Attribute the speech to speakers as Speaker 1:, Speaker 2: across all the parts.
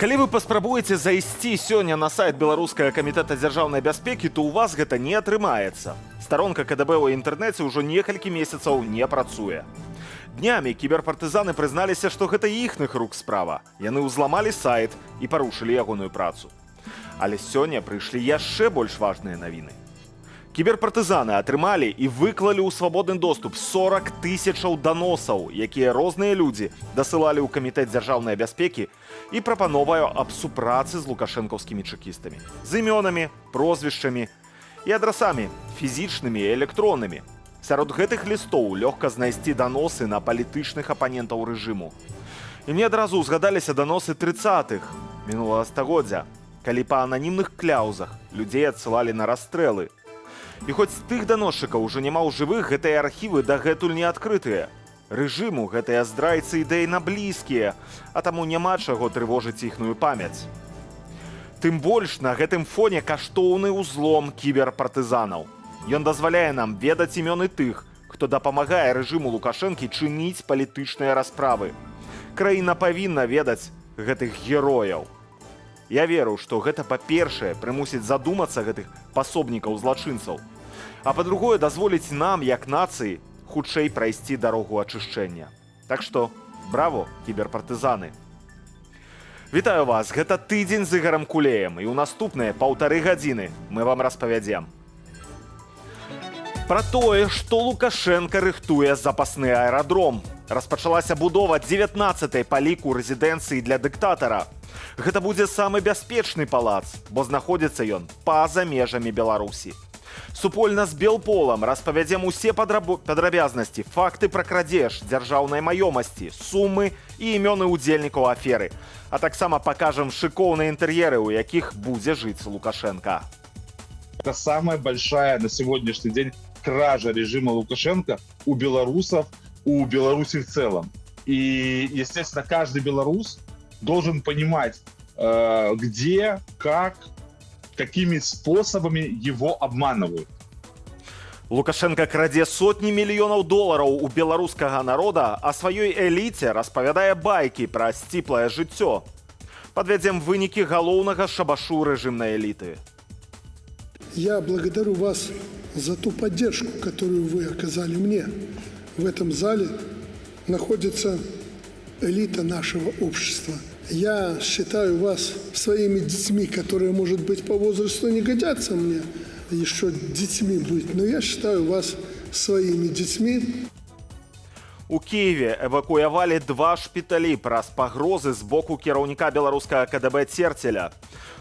Speaker 1: Калі вы паспрабуеце зайсці сёння на сайт беларускага камітэта дзяржаўнай бяспекі, то ў вас гэта не атрымаецца. Старонка КДБ ў інтэрнэце ўжо некалькі месяцаў не працуе. Днямі кіберпартызаны прызналіся, што гэта іхных рук справа. Яны ўзламалі сайт і парушылі ягоную працу. Але сёння прыйшлі яшчэ больш важныя навіны. Кіберпартызаны атрымалі і выклалі ў свабодны доступ 40 тысячаў даносаў, якія розныя людзі дасылалі ў камітэт дзяржаўнай бяспекі і прапановаю аб супрацы з лукашэнкаўскімі чэкістамі. З імёнамі, прозвішчамі і адрасамі, фізічнымі і электроннымі. Сярод гэтых лістоў лёгка знайсці даносы на палітычных апанентаў рэжыму. І мне адразу ўзгадаліся даносы 30-х мінулага стагоддзя, калі па ананімных кляўзах людзей адсылалі на расстрэлы. І хоць з тых даносчыкаў ужо няма ў жывых, гэтыя архівы дагэтуль не адкрытыя. Рэжыму гэтыя здрайцы ідэйна блізкія, а таму няма чаго трывожыць іхную памяць. Тым больш на гэтым фоне каштоўны ўзлом кіберпартызанаў. Ён дазваляе нам ведаць імёны тых, хто дапамагае рэжыму Лукашэнкі чыніць палітычныя расправы. Краіна павінна ведаць гэтых герояў. Я веру, што гэта, па-першае, прымусіць задумацца гэтых пасобнікаў злачынцаў, а па-другое, дазволіць нам, як нацыі, хутчэй прайсці дарогу ачышчэння. Так што, браво, кіберпартызаны! Вітаю вас! Гэта тыдзень з Ігарам Кулеем, і ў наступныя 1,5 гадзіны мы вам распавядзем пра тое, што Лукашенка рыхтуе запасны аэрадром. Распачалася будова 19-й па ліку рэзідэнцыі для дыктатара. Гэта будзе самы бяспечны палац, бо знаходзіцца ён па-за межамі Беларусі. Супольна з Белполам распавядзем усе падрабязнасці, факты пра крадзеж дзяржаўнай маёмасці, сумы і імёны ўдзельнікаў аферы. А таксама пакажам шыкоўныя інтэр'еры, у якіх будзе жыць Лукашенка.
Speaker 2: Это самая большая на сегодняшний день кража режима Лукашенко у белорусов, у Беларуси в целом. И, естественно, каждый белорус должен понимать, где, как, какими способами его обманывают.
Speaker 1: Лукашенко крадзе сотні мільёнаў долараў у беларускага народа, а сваёй эліце распавядае байкі пра сціплае жыццё. Падвядзем вынікі галоўнага шабашу рэжымнай эліты.
Speaker 3: Я благодарю вас за ту поддержку, которую вы оказали мне. В этом зале находится элита нашего общества. Я считаю вас своими детьми, которые, может быть, по возрасту не годятся мне еще детьми быть, но я считаю вас своими детьми.
Speaker 1: У Киеве эвакуявалі 2 шпіталі праз пагрозы з боку кіраўніка беларускага КДБ Церцеля.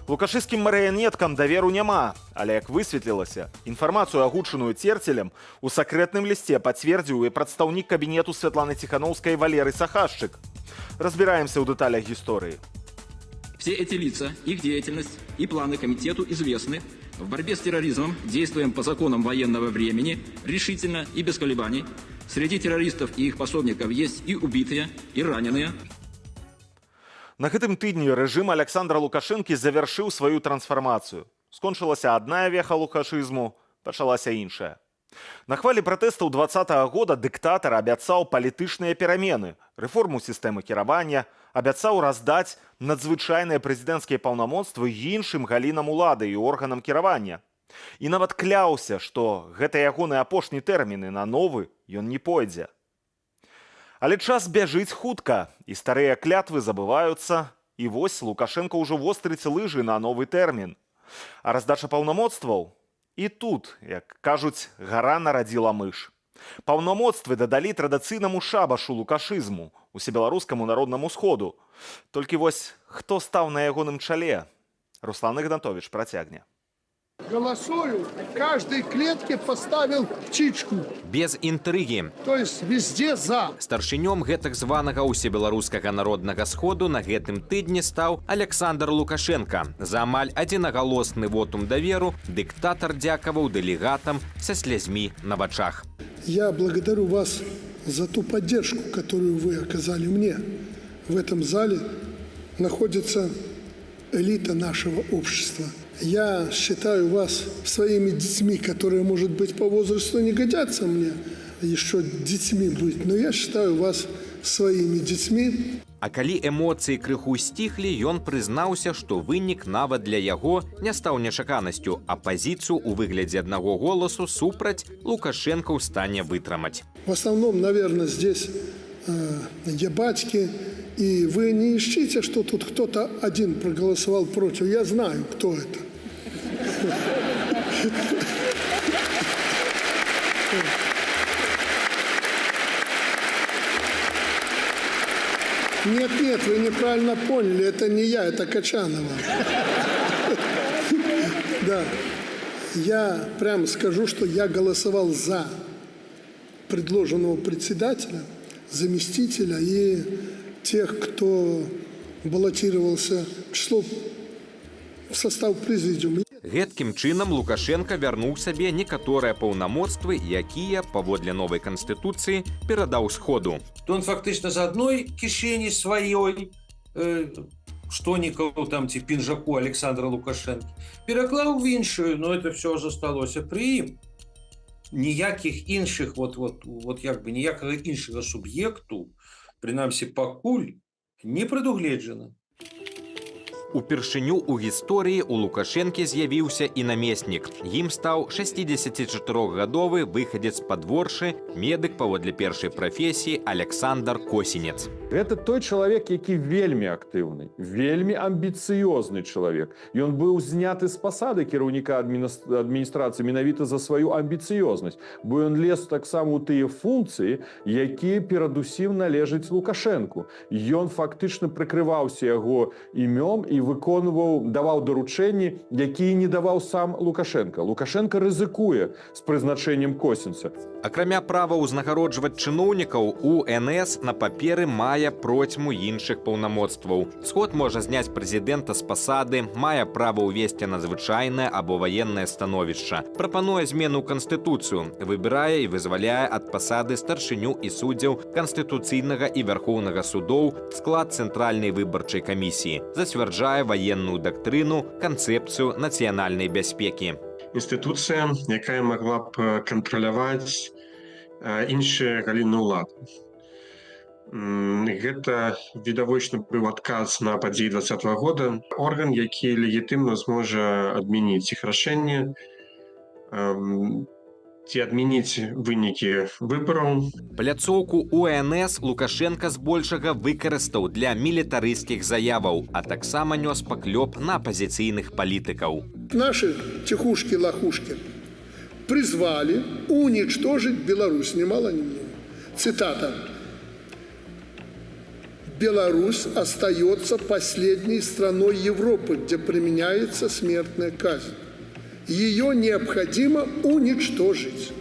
Speaker 1: Лукашыскім марыянеткам даверу няма, але, як высветлілася, інфармацыю, агучаную Церцелем, у сакрэтным лісце пацвердзіў і прадстаўнік кабінету Святланы Тихановскай Валерый Сахашчык. Разбираемся ў дэталях гісторыі.
Speaker 4: Все эти лица, их деятельность и планы комитету известны. В борьбе с терроризмом действуем по законам военного времени, решительно и без колебаний. Среди террористов и их пособников есть и убитые, и раненые.
Speaker 1: На гэтым тыдні рэжым Александра Лукашэнкі завяршыў сваю трансфармацыю. Скончылася адная веха лукашызму, пачалася іншая. На хвалі пратэстаў 2020 года дыктатар абяцаў палітычныя перамены, рэформу сістэмы кіравання, абяцаў раздаць надзвычайныя прэзідэнцкія паўнамоцтвы іншым галінам улады і органам кіравання. І нават кляўся, што гэта ягоны апошні тэрмін, і на новы ён не пойдзе. Але час бяжыць хутка, і старыя клятвы забываюцца, і вось Лукашенко ўжо вострыць лыжы на новы тэрмін. А раздача паўнамоцтваў? І тут, як кажуць, гара нарадзіла мыш. Паўнамоцтвы дадалі традыцыйнаму шабашу лукашызму, усебеларускаму народнаму сходу. Толькі вось хто стаў на ягоным чале? Руслан Игнатович працягне.
Speaker 3: Голосую, в каждой клетке поставил птичку.
Speaker 5: Без інтрыгі.
Speaker 3: То есть везде за.
Speaker 5: Старшынём гэтак званага ўсебеларускага народнага сходу на гэтым тыдні стаў Александр Лукашенко. За амаль адзінагалосны вотум даверу дыктатар дзякаваў дэлегатам са слязьмі на вачах.
Speaker 3: Я благодарю вас за ту поддержку, которую вы оказали мне. В этом зале находится элита нашего общества. Я считаю вас своими детьми, которые, может быть, по возрасту не годятся мне еще детьми быть, но я считаю вас своими детьми.
Speaker 5: А калі эмоцыі крыху сціхлі, ён прызнаўся, што вынік нават для яго не стаў нечаканасцю, а пазіцыю ў выглядзе аднаго голасу супраць Лукашенко ў стане вытрымаць.
Speaker 3: В основном, наверное, здесь ебатьки. И вы не ищите, что тут кто-то один проголосовал против. Я знаю, кто это. Нет, вы неправильно поняли. Это не я, это Качанова. Да. Я прямо скажу, что я голосовал за предложенного председателя, заместителя и тех, кто баллотировался в состав президиума.
Speaker 5: Гэткім чынам Лукашенко вярнуў сабе некаторыя паўнамоцтвы, якія, паводле новай канстытуцыі, перадаў сходу.
Speaker 6: То он фактично з одной кишени своей штонікаў там ці пінжаку Александра Лукашенко пераклаў в іншую, но это все засталося при ім. Ніякіх іншых, як бы ніякага іншага суб'екту, прынамсі пакуль, не прадугледжана.
Speaker 5: Упершыню ў гісторыі у Лукашэнкі з'явіўся і намеснік. Ім стаў 64-гадовы выхадзец з-пад Воршы, медык паводле першай прафесіі Александр Косінец.
Speaker 7: Гэта той чалавек, які вельмі актыўны, вельмі амбіцыёзны чалавек. Ён быў зняты з пасады кіраўніка адміністрацыі менавіта за сваю амбіцыёзнасць, бо ён лез таксама ў тыя функцыі, якія перадусім належаць Лукашэнку. Ён фактычна прыкрываўся яго імём і даваў даручэнні, якія не даваў сам Лукашенко. Лукашенко рызыкуе з прызначэннем Косінца.
Speaker 5: Акрамя права ўзнагароджваць чыноўнікаў, УНС на паперы мае процьму іншых паўнамоцтваў. Сход можа зняць прэзідэнта з пасады, мае права ўвесці надзвычайнае або ваеннае становішча. Прапануе змену ў Канстытуцыю, выбірае і вызваляе ад пасады старшыню і суддзяў Канстытуцыйнага і Вярхоўнага судоў, склад Цэнтральнай выбарчай камісіі, зацвярджае ваенную дактрыну, канцэпцыю нацыянальнай бяспекі.
Speaker 8: Інстытуцыя, якая магла б кантраляваць іншыя галіны ўлады. Гэта відавочна быў адказ на падзеі 2020 года. Орган, які легітымна зможа адмяніць іх рашэнне, ці адмяніць вынікі выбараў.
Speaker 5: Пляцоўку УНС Лукашенко збольшага выкарыстаў для мілітарысцкіх заяваў, а таксама нёс паклёп на апазіцыйных палітыкаў.
Speaker 3: Наши тихушки-лохушки призвали уничтожить Беларусь, ни мало ни много. Цитата. «Беларусь остается последней страной Европы, где применяется смертная казнь. Ее необходимо уничтожить».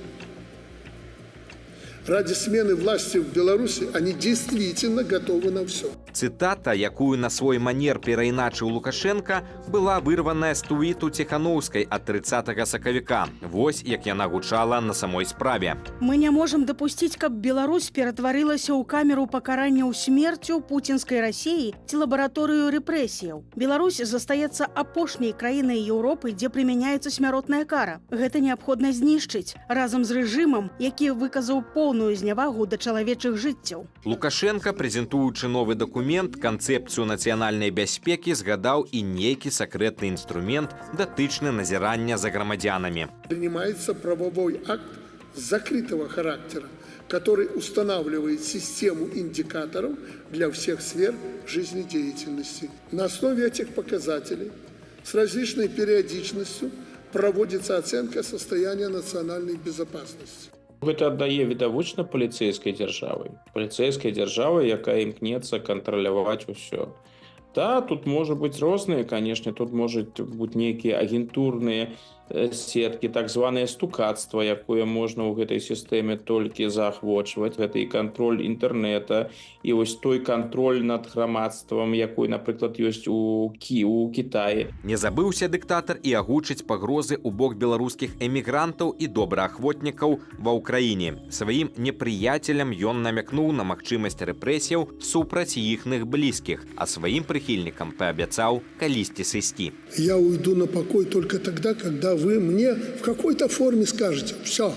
Speaker 3: Ради смены власти в Беларуси они действительно готовы на все.
Speaker 5: Цытата, якую на свой манер перайначыў Лукашенко, была вырваная з туіту Ціханаўскай ад 30 сакавіка. Вось як яна гучала на самой справе.
Speaker 9: Мы не можем допустить, каб Беларусь ператварылася ў камеру пакаранняў смерцю пуцінскай Расіі ці лабараторыю рэпрэсіяў. Беларусь застаецца апошняй краінай Еўропы, дзе прымяняецца смяротная кара. Гэта неабходна знішчыць разам з рэжымам, які выказаў поўную знявагу да чалавечых жыццяў.
Speaker 5: Лукашенко, прэзентуючы новы дакумент, канцэпцыю нацыянальнай бяспекі, згадаў і нейкі сакрэтны інструмент, датычны назірання за грамадзянамі.
Speaker 3: Принимается правовой акт закрытого характера, который устанавливает систему индикаторов для всех сфер жизнедеятельности. На основе этих показателей с различной периодичностью проводится оценка состояния национальной безопасности.
Speaker 10: Гэта аддае відавочна паліцэйскай дзяржавай, якая імкнецца кантраляваць усё. Да, тут можа быць розныя, канешне, тут можуць быць нейкія агентурныя сеткі, так званае стукацтва, якое можна ў гэтай сістэме толькі заахвочваць. Гэта і кантроль інтэрнэта, і вось той кантроль над грамадствам, якой, напрыклад, ёсць у Кітаі.
Speaker 5: Не забыўся дыктатар і агучыць пагрозы ў бок беларускіх эмігрантаў і добраахвотнікаў ва ўкраіне. Сваім непрыяцелям ён намякнуў на магчымасць рэпрэсіяў супраць іхных блізкіх, а сваім прыхільнікам паабяцаў калісьці сысці.
Speaker 3: Я уйду на покой только тогда, когда вы мне в какой-то форме скажете «все».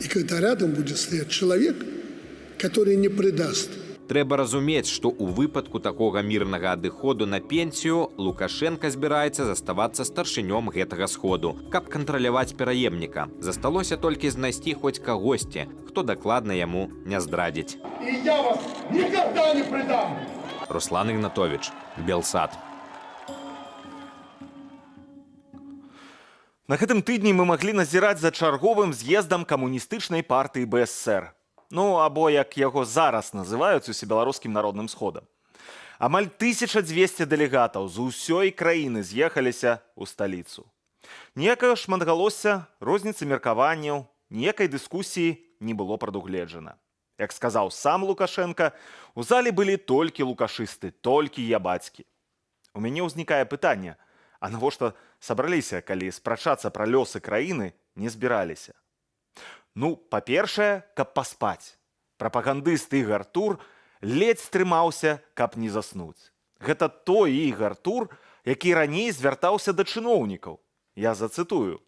Speaker 3: И когда рядом будет стоять человек, который не предаст.
Speaker 5: Трэба разумець, што ў выпадку такога мірнага адыходу на пенсію Лукашенка збіраецца заставацца старшынём гэтага сходу, каб кантраляваць пераемніка. Засталося толькі знайсці хоць кагосьці, хто дакладна яму не здрадзіць.
Speaker 11: И я вас никогда не предам!
Speaker 5: Руслан Ігнатович, Белсат.
Speaker 1: На гэтым тыдні мы маглі назіраць за чарговым з'ездам камуністычнай партыі БСР. Ну, або, як яго зараз называюць усебеларускім народным сходам. Амаль 1200 дэлегатаў з усёй краіны з'ехаліся ў сталіцу. Ніякага шматгалосся, розніцы меркаванняў, ніякай дыскусіі не было прадугледжана. Як сказаў сам Лукашенка, у зале былі толькі лукашысты, толькі ябацькі. У мяне ўзнікае пытанне, а навошта сабраліся, калі спрачацца пра лёсы краіны не збіраліся? Ну, па-першае, каб паспаць. Прапагандыст Ігар Тур ледзь стрымаўся, каб не заснуць. Гэта той Ігар Тур, які раней звяртаўся да чыноўнікаў. Я зацытую.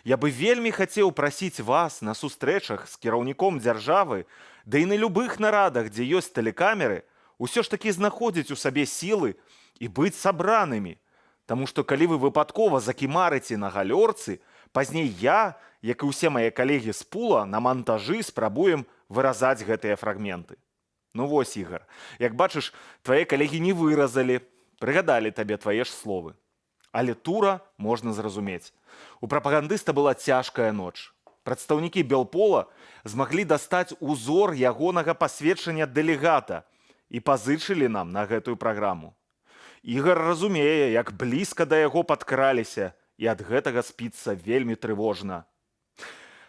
Speaker 1: «Я бы вельмі хацеў прасіць вас на сустрэчах з кіраўніком дзяржавы, да і на любых нарадах, дзе ёсць тэлекамеры, усё ж такі знаходзіць у сабе сілы і быць сабранымі. Таму што калі вы выпадкова закімарыце на галёрцы, пазней я, як і ўсе мае калегі з пула, на мантажы спрабуем выразаць гэтыя фрагменты». Ну вось, Ігар, як бачыш, твае калегі не выразалі, прыгадалі табе твае ж словы. Але Тура можна зразумець. У прапагандыста была цяжкая ноч. Прадстаўнікі Белпола змаглі дастаць узор ягонага пасведчання дэлегата і пазычылі нам на гэтую праграму. Ігар разумее, як блізка да яго падкраліся, і ад гэтага спіцца вельмі трывожна.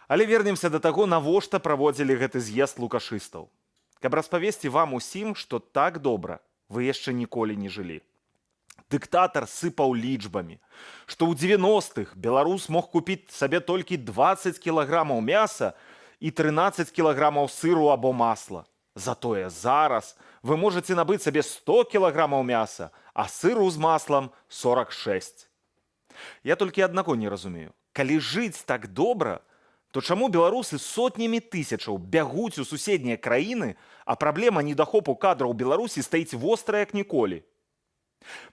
Speaker 1: Але вернемся да таго, навошта праводзілі гэты з'езд лукашыстаў. Каб распавесці вам усім, што так добра вы яшчэ ніколі не жылі. Дыктатар сыпаў лічбамі, што ў 90-х беларус мог купіць сабе толькі 20 кілаграмаў мяса і 13 кілаграмаў сыру або масла. Затое зараз вы можаце набыць сабе 100 кілаграмаў мяса, а сыру з маслам 46. Я толькі аднаго не разумею. Калі жыць так добра, то чаму беларусы сотнямі тысячаў бягуць у суседнія краіны, а праблема недахопу кадраў у Беларусі стаіць вострая як ніколі?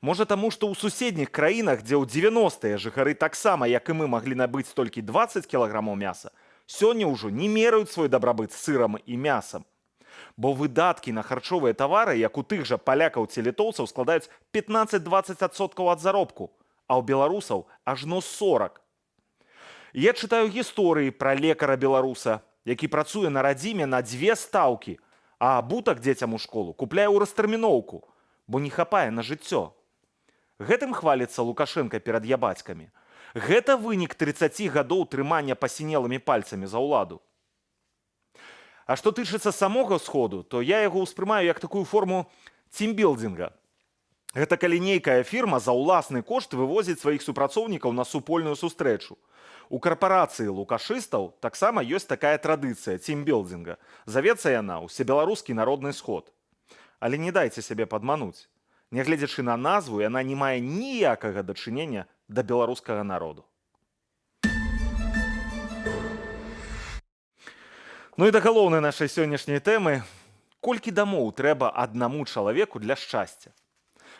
Speaker 1: Можа таму, што ў суседніх краінах, дзе ў 90-е жыхары таксама, як і мы, маглі набыць толькі 20 кілаграмаў мяса, сёння ўжо не мераюць свой дабрабыт сырам і мясам. Бо выдаткі на харчовыя тавары, як у тых жа палякаў ці літоўцаў, складаюць 15-20% ад заробку, а ў беларусаў ажно 40. Я чытаю гісторыі пра лекара-беларуса, які працуе на радзіме на 2 стаўкі, а абутак дзецям у школу купляе ў растэрміноўку, бо не хапае на жыццё. Гэтым хваліцца Лукашенка перад ябацькамі. Гэта вынік 30 гадоў трымання пасінелымі пальцамі за ўладу. А што тычыцца самога сходу, то я яго ўспрымаю як такую форму тімбілдинга. Гэта калі нейкая фірма за ўласны кошт вывозіць сваіх супрацоўнікаў на супольную сустрэчу. У карпарацыі лукашыстаў таксама ёсць такая традыцыя тімбілдинга. Завецца яна ўсебеларускі народны сход. Але не дайце сябе падмануць. Нягледзячы на назву, яна не мае ніякага дачынення да беларускага народу. Ну і да галоўнай нашай сённяшняй тэмы. Колькі дамоў трэба аднаму чалавеку для шчасця?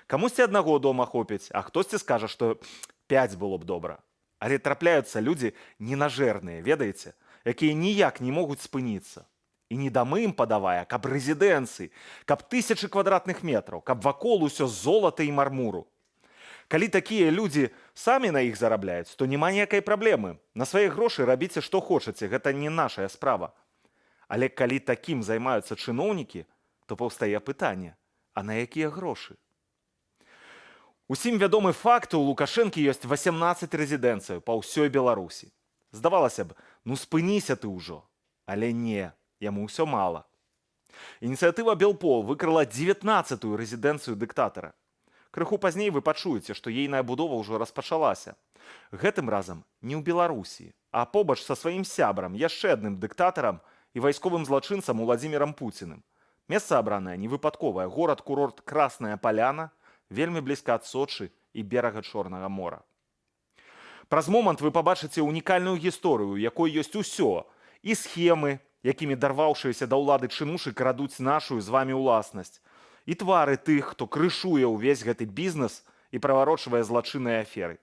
Speaker 1: Камусьці аднаго дома хопіць, а хтосьці скажа, што 5 было б добра. Але трапляюцца людзі ненажэрныя, ведаеце, якія ніяк не могуць спыніцца. І не дамы ім падавае, каб рэзідэнцыі, каб 1000 квадратных метраў, каб вакол усё золата і мармуру. Калі такія людзі самі на іх зарабляюць, то няма ніякай праблемы. На свае грошы рабіце, што хочаце, гэта не нашая справа. Але калі такім займаюцца чыноўнікі, то паўстае пытанне, а на якія грошы? Усім вядомы факт, у Лукашэнкі ёсць 18 рэзідэнцыяў па ўсёй Беларусі. Здавалася б, ну спыніся ты ўжо. Але не, яму ўсё мала. Ініцыятыва Белпол выкрала 19-ю рэзідэнцыю дыктатара. Крыху пазней вы пачуеце, што ейная будова ўжо распачалася. Гэтым разам не ў Беларусі, а побач са сваім сябрам, яшчэ адным дыктатарам і вайсковым злачынцам Уладзімірам Пуціным. Месца абранае невыпадковае, горад-курорт Красная Паляна, вельмі блізка ад Сочы і берага Чорнага мора. Праз момант вы пабачыце унікальную гісторыю, у якой ёсць усё, і схемы, якімі дарваўшыеся да ўлады чынушы крадуць нашу з вамі ўласнасць, і твары тых, хто крышуе ўвесь гэты бізнес і праварочвае злачынныя аферы.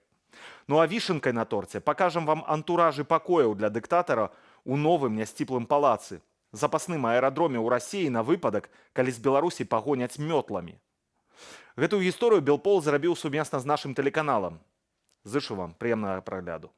Speaker 1: Ну а вішенкай на торце пакажам вам антуражы пакояў для дыктатара у новым нясціплым палацы, запасным аэрадроме ў Расіі на выпадак, калі з Беларусі пагоняць мётламі. Гэтую гісторыю Белпол зрабіў сумесна з нашым тэлеканалам. Зычу вам прыемнага прагляду.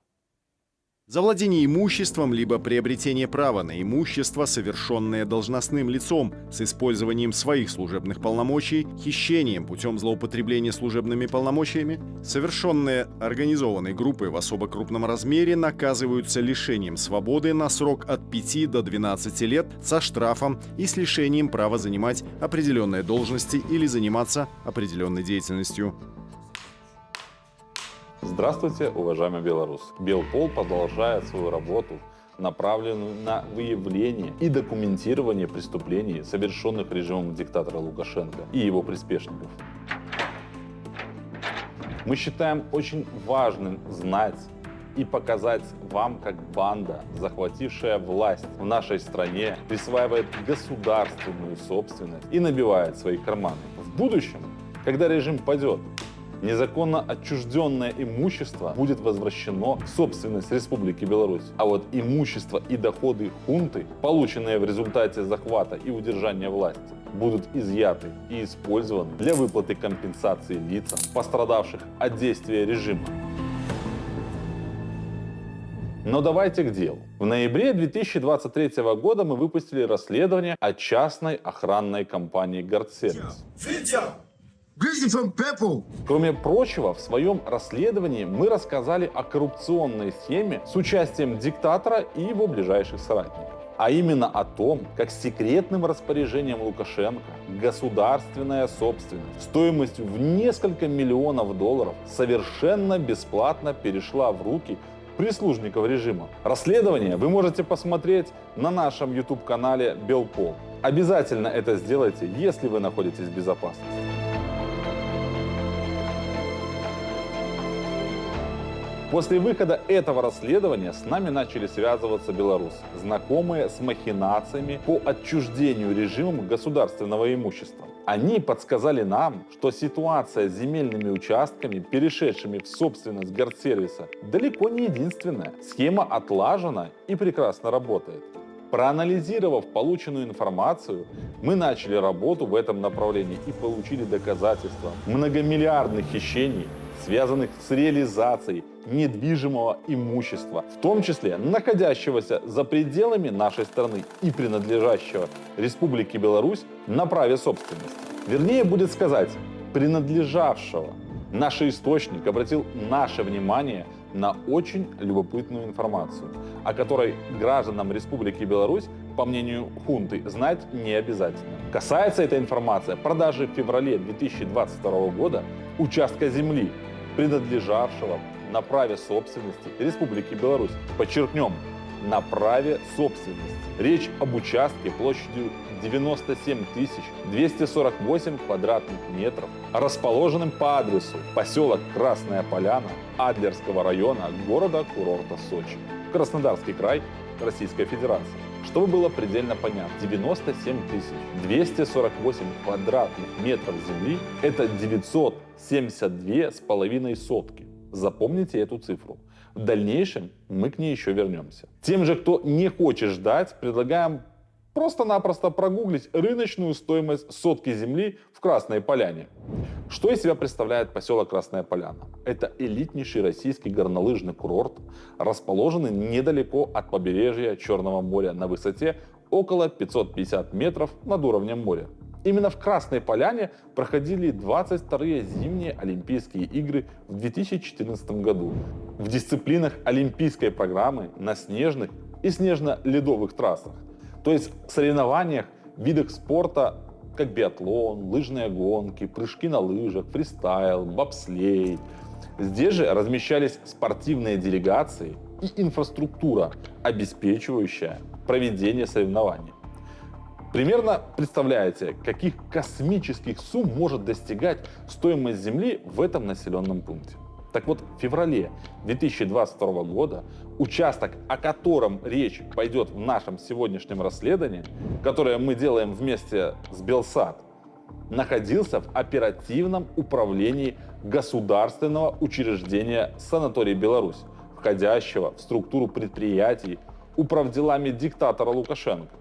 Speaker 12: За владение имуществом либо приобретение права на имущество, совершенное должностным лицом с использованием своих служебных полномочий, хищением путем злоупотребления служебными полномочиями, совершенные организованной группой в особо крупном размере, наказываются лишением свободы на срок от 5 до 12 лет со штрафом и с лишением права занимать определенные должности или заниматься определенной деятельностью.
Speaker 13: Здравствуйте, уважаемый белорус! Белпол продолжает свою работу, направленную на выявление и документирование преступлений, совершенных режимом диктатора Лукашенко и его приспешников. Мы считаем очень важным знать и показать вам, как банда, захватившая власть в нашей стране, присваивает государственную собственность и набивает свои карманы. В будущем, когда режим падет, незаконно отчужденное имущество будет возвращено в собственность Республики Беларусь. А вот имущество и доходы хунты, полученные в результате захвата и удержания власти, будут изъяты и использованы для выплаты компенсации лицам, пострадавших от действия режима. Но давайте к делу. В ноябре 2023 года мы выпустили расследование о частной охранной компании «Гардсервис». Кроме прочего, в своем расследовании мы рассказали о коррупционной схеме с участием диктатора и его ближайших соратников. А именно о том, как секретным распоряжением Лукашенко государственная собственность стоимостью в несколько миллионов долларов совершенно бесплатно перешла в руки прислужников режима. Расследование вы можете посмотреть на нашем YouTube-канале Белпол. Обязательно это сделайте, если вы находитесь в безопасности. После выхода этого расследования с нами начали связываться белорусы, знакомые с махинациями по отчуждению режимом государственного имущества. Они подсказали нам, что ситуация с земельными участками, перешедшими в собственность Гардсервиса, далеко не единственная. Схема отлажена и прекрасно работает. Проанализировав полученную информацию, мы начали работу в этом направлении и получили доказательства многомиллиардных хищений, связанных с реализацией недвижимого имущества, в том числе находящегося за пределами нашей страны и принадлежащего Республике Беларусь на праве собственности. Вернее, будет сказать, принадлежавшего. Наш источник обратил наше внимание на очень любопытную информацию, о которой гражданам Республики Беларусь, по мнению хунты, знать не обязательно. Касается эта информация продажи в феврале 2022 года участка земли, принадлежавшего на праве собственности Республики Беларусь. Подчеркнем, на праве собственности. Речь об участке площадью 97 248 квадратных метров, расположенным по адресу поселок Красная Поляна Адлерского района города-курорта Сочи, Краснодарский край, Российской Федерации. Чтобы было предельно понятно, 97 248 квадратных метров земли – это 972,5 сотки. Запомните эту цифру. В дальнейшем мы к ней еще вернемся. Тем же, кто не хочет ждать, предлагаем просто-напросто прогуглить рыночную стоимость сотки земли в Красной Поляне. Что из себя представляет поселок Красная Поляна? Это элитнейший российский горнолыжный курорт, расположенный недалеко от побережья Черного моря на высоте около 550 метров над уровнем моря. Именно в Красной Поляне проходили 22-е зимние Олимпийские игры в 2014 году в дисциплинах олимпийской программы на снежных и снежно-ледовых трассах. То есть в соревнованиях в видах спорта, как биатлон, лыжные гонки, прыжки на лыжах, фристайл, бобслей. Здесь же размещались спортивные делегации и инфраструктура, обеспечивающая проведение соревнований. Примерно представляете, каких космических сумм может достигать стоимость земли в этом населенном пункте. Так вот, в феврале 2022 года участок, о котором речь пойдет в нашем сегодняшнем расследовании, которое мы делаем вместе с Белсат, находился в оперативном управлении государственного учреждения «Санаторий Беларусь», входящего в структуру предприятий управделами диктатора Лукашенко.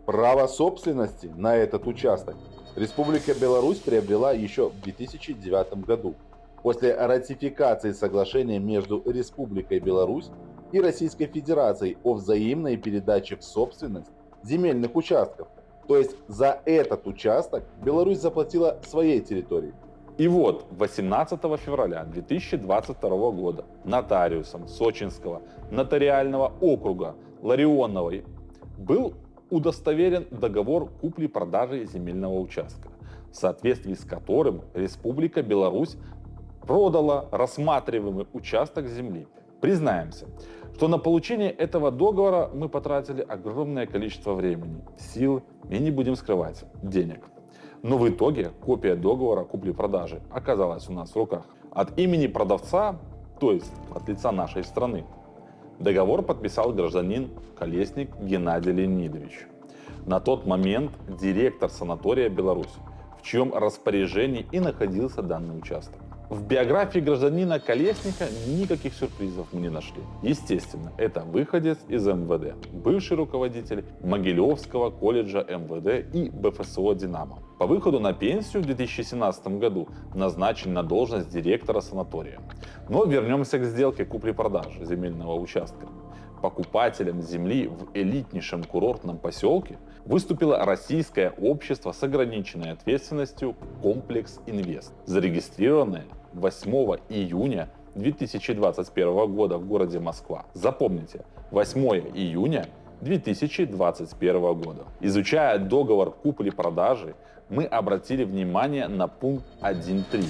Speaker 14: Право собственности на этот участок Республика Беларусь приобрела еще в 2009 году, после ратификации соглашения между Республикой Беларусь и Российской Федерацией о взаимной передаче в собственность земельных участков. То есть за этот участок Беларусь заплатила своей территорией.
Speaker 13: И вот 18 февраля 2022 года нотариусом Сочинского нотариального округа Ларионовой был удостоверен договор купли-продажи земельного участка, в соответствии с которым Республика Беларусь продала рассматриваемый участок земли. Признаемся, что на получение этого договора мы потратили огромное количество времени, сил и, не будем скрывать, денег. Но в итоге копия договора купли-продажи оказалась у нас в руках. От имени продавца, то есть от лица нашей страны, договор подписал гражданин Колесник Геннадий Леонидович. На тот момент директор санатория «Беларусь», в чьем распоряжении и находился данный участок. В биографии гражданина Колесника никаких сюрпризов мы не нашли. Естественно, это выходец из МВД, бывший руководитель Могилевского колледжа МВД и БФСО «Динамо». По выходу на пенсию в 2017 году назначен на должность директора санатория. Но вернемся к сделке купли-продажи земельного участка. Покупателем земли в элитнейшем курортном поселке выступило российское общество с ограниченной ответственностью «Комплекс Инвест», зарегистрированное 8 июня 2021 года в городе Москва. Запомните, 8 июня 2021 года. Изучая договор купли-продажи, мы обратили внимание на пункт 1.3,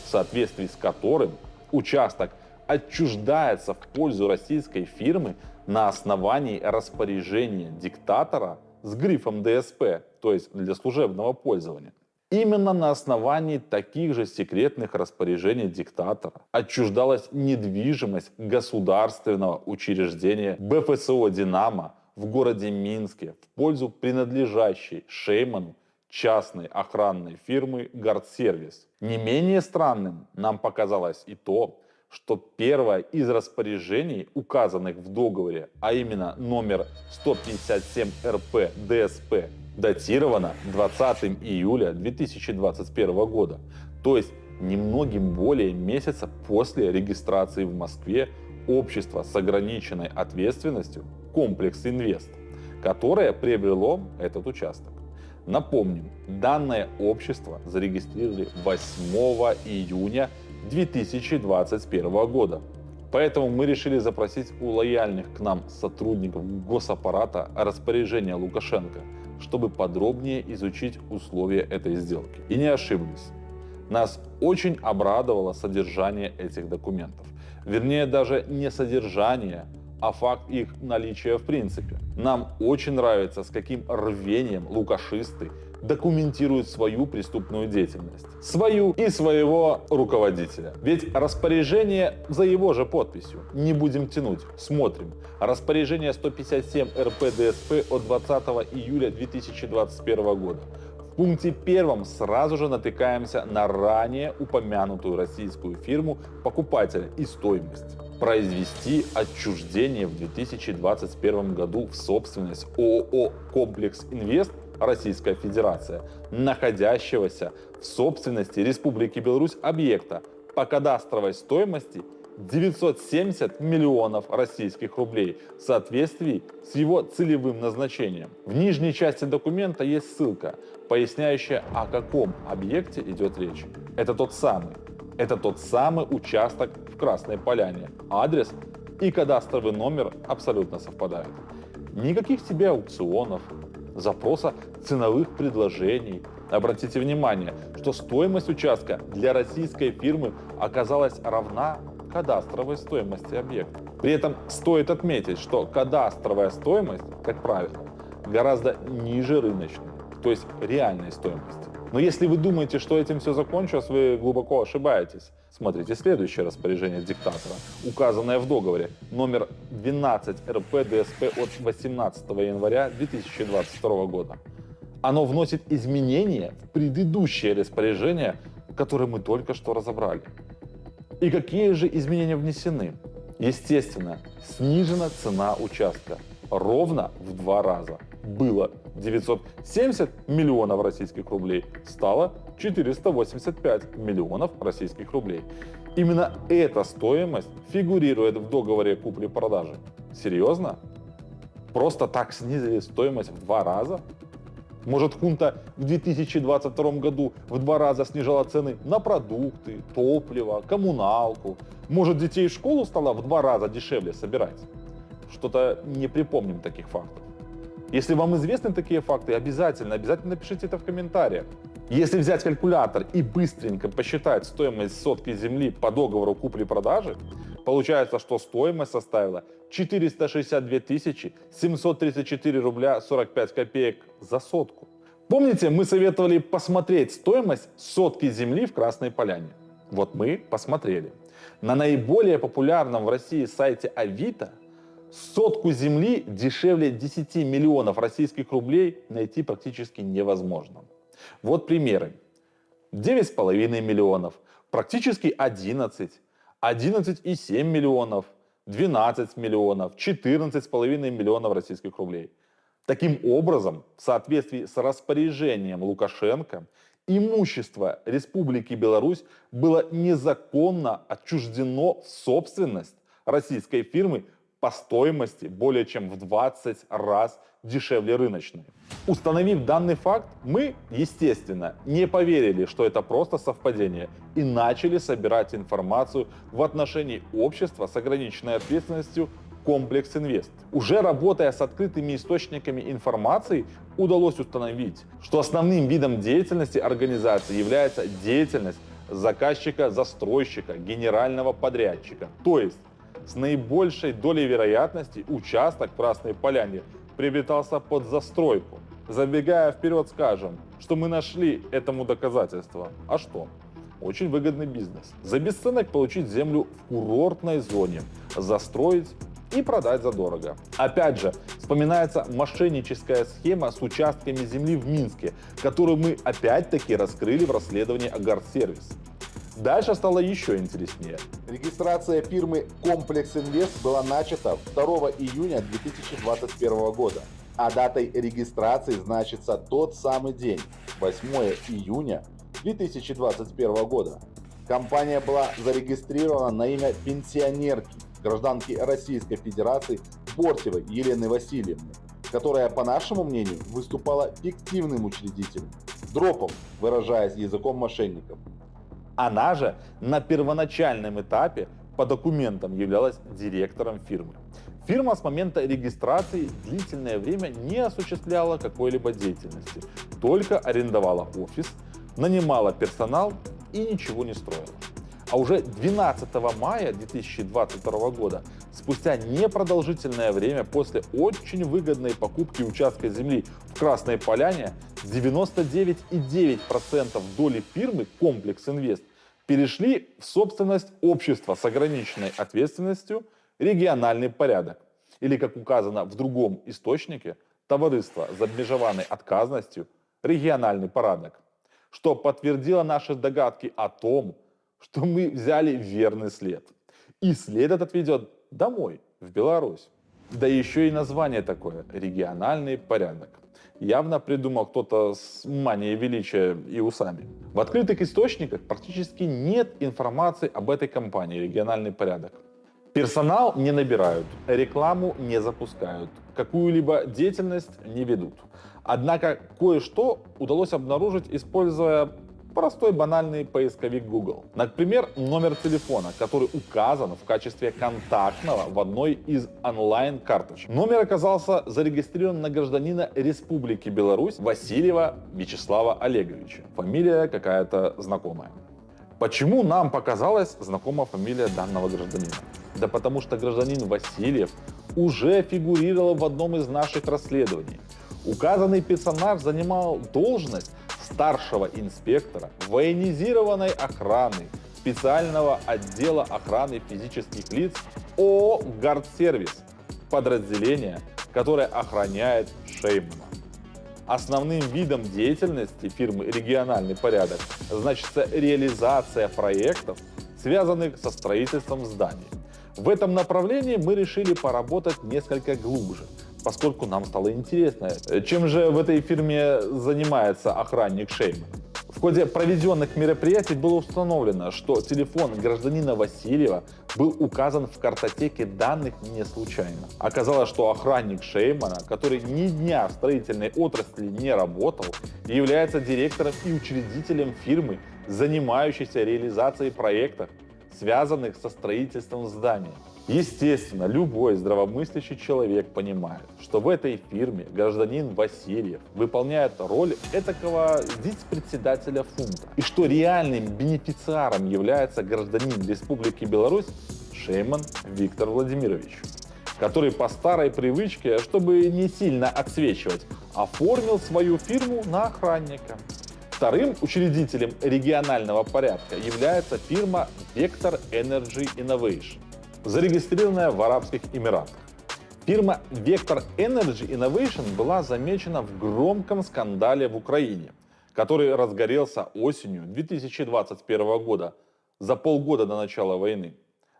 Speaker 13: в соответствии с которым участок отчуждается в пользу российской фирмы на основании распоряжения диктатора с грифом ДСП, то есть для служебного пользования. Именно на основании таких же секретных распоряжений диктатора отчуждалась недвижимость государственного учреждения БФСО «Динамо» в городе Минске в пользу принадлежащей Шейману частной охранной фирмы «Гардсервис». Не менее странным нам показалось и то, что первое из распоряжений, указанных в договоре, а именно номер 157 РП ДСП, датировано 20 июля 2021 года, то есть немногим более месяца после регистрации в Москве общества с ограниченной ответственностью «Комплекс Инвест», которое приобрело этот участок. Напомним, данное общество зарегистрировали 8 июня 2021 года. Поэтому мы решили запросить у лояльных к нам сотрудников госаппарата распоряжение Лукашенко, чтобы подробнее изучить условия этой сделки. И не ошиблись. Нас очень обрадовало содержание этих документов. Вернее, даже не содержание, а факт их наличия в принципе. Нам очень нравится, с каким рвением лукашисты документируют свою преступную деятельность. Свою и своего руководителя. Ведь распоряжение за его же подписью. Не будем тянуть, смотрим. Распоряжение 157 РП ДСП от 20 июля 2021 года. В пункте 1 сразу же натыкаемся на ранее упомянутую российскую фирму покупателя и стоимость. Произвести отчуждение в 2021 году в собственность ООО «Комплекс Инвест» Российская Федерация, находящегося в собственности Республики Беларусь объекта по кадастровой стоимости 970 миллионов российских рублей в соответствии с его целевым назначением. В нижней части документа есть ссылка, поясняющая, о каком объекте идет речь. Это тот самый участок в Красной Поляне. Адрес и кадастровый номер абсолютно совпадают. Никаких тебе аукционов, запроса ценовых предложений. Обратите внимание, что стоимость участка для российской фирмы оказалась равна кадастровой стоимости объекта. При этом стоит отметить, что кадастровая стоимость, как правило, гораздо ниже рыночной, то есть реальной стоимости. Но если вы думаете, что этим все закончилось, вы глубоко ошибаетесь. Смотрите следующее распоряжение диктатора, указанное в договоре номер 12 РП ДСП от 18 января 2022 года. Оно вносит изменения в предыдущее распоряжение, которое мы только что разобрали. И какие же изменения внесены? Естественно, снижена цена участка ровно в 2 раза. Было 970 миллионов российских рублей, стало 485 миллионов российских рублей. Именно эта стоимость фигурирует в договоре купли-продажи. Серьезно? Просто так снизили стоимость в 2 раза? Может, хунта в 2022 году в 2 раза снижала цены на продукты, топливо, коммуналку? Может, детей в школу стало в 2 раза дешевле собирать? Что-то не припомним таких фактов. Если вам известны такие факты, обязательно напишите это в комментариях. Если взять калькулятор и быстренько посчитать стоимость сотки земли по договору купли-продажи, получается, что стоимость составила 462 734 рубля 45 копеек за сотку. Помните, мы советовали посмотреть стоимость сотки земли в Красной Поляне? Вот мы посмотрели. На наиболее популярном в России сайте Авито сотку земли дешевле 10 миллионов российских рублей найти практически невозможно. Вот примеры. 9,5 миллионов, практически 11, 11,7 миллионов, 12 миллионов, 14,5 миллионов российских рублей. Таким образом, в соответствии с распоряжением Лукашенко, имущество Республики Беларусь было незаконно отчуждено в собственность российской фирмы по стоимости более чем в 20 раз дешевле рыночной. Установив данный факт, мы, естественно, не поверили, что это просто совпадение, и начали собирать информацию в отношении общества с ограниченной ответственностью «Комплекс Инвест». Уже работая с открытыми источниками информации, удалось установить, что основным видом деятельности организации является деятельность заказчика-застройщика, генерального подрядчика. То есть, с наибольшей долей вероятности участок в Красной Поляне приобретался под застройку. Забегая вперед, скажем, что мы нашли этому доказательство. А что? Очень выгодный бизнес. За бесценок получить землю в курортной зоне, застроить и продать задорого. Опять же, вспоминается мошенническая схема с участками земли в Минске, которую мы опять-таки раскрыли в расследовании Агарсервис. Дальше стало еще интереснее.
Speaker 14: Регистрация фирмы «Комплекс Инвест» была начата 2 июня 2021 года, а датой регистрации значится тот самый день, 8 июня 2021 года. Компания была зарегистрирована на имя пенсионерки, гражданки Российской Федерации Бортьевой Елены Васильевны, которая, по нашему мнению, выступала фиктивным учредителем, дропом, выражаясь языком мошенников.
Speaker 13: Она же на первоначальном этапе по документам являлась директором фирмы. Фирма с момента регистрации длительное время не осуществляла какой-либо деятельности, только арендовала офис, нанимала персонал и ничего не строила. А уже 12 мая 2022 года, спустя непродолжительное время после очень выгодной покупки участка земли в Красной Поляне, 99,9% доли фирмы «Комплекс Инвест» перешли в собственность общества с ограниченной ответственностью «Региональный порядок», или, как указано в другом источнике, «Товариство з обмежованной отказностью Региональный порядок», что подтвердило наши догадки о том, что мы взяли верный след. И след этот ведет домой, в Беларусь. Да еще и название такое – «Региональный порядок». Явно придумал кто-то с манией величия и усами. В открытых источниках практически нет информации об этой компании «Региональный порядок». Персонал не набирают, рекламу не запускают, какую-либо деятельность не ведут. Однако кое-что удалось обнаружить, используя простой банальный поисковик Google. Например, номер телефона, который указан в качестве контактного в одной из онлайн-карточек. Номер оказался зарегистрирован на гражданина Республики Беларусь Васильева Вячеслава Олеговича. Фамилия какая-то знакомая. Почему нам показалась знакома фамилия данного гражданина? Да потому что гражданин Васильев уже фигурировал в одном из наших расследований. Указанный персонаж занимал должность старшего инспектора военизированной охраны специального отдела охраны физических лиц ООО «Гардсервис», подразделение, которое охраняет Шеймана. Основным видом деятельности фирмы «Региональный порядок» значится реализация проектов, связанных со строительством зданий. В этом направлении мы решили поработать несколько глубже, поскольку нам стало интересно, чем же в этой фирме занимается охранник Шеймана. В ходе проведенных мероприятий было установлено, что телефон гражданина Васильева был указан в картотеке данных не случайно. Оказалось, что охранник Шеймана, который ни дня в строительной отрасли не работал, является директором и учредителем фирмы, занимающейся реализацией проектов, связанных со строительством здания. Естественно, любой здравомыслящий человек понимает, что в этой фирме гражданин Васильев выполняет роль этакого вице-председателя фонда, и что реальным бенефициаром является гражданин Республики Беларусь Шейман Виктор Владимирович, который по старой привычке, чтобы не сильно отсвечивать, оформил свою фирму на охранника. Вторым учредителем регионального порядка является фирма Vector Energy Innovation, зарегистрированная в Арабских Эмиратах. Фирма Vector Energy Innovation была замечена в громком скандале в Украине, который разгорелся осенью 2021 года, за полгода до начала войны.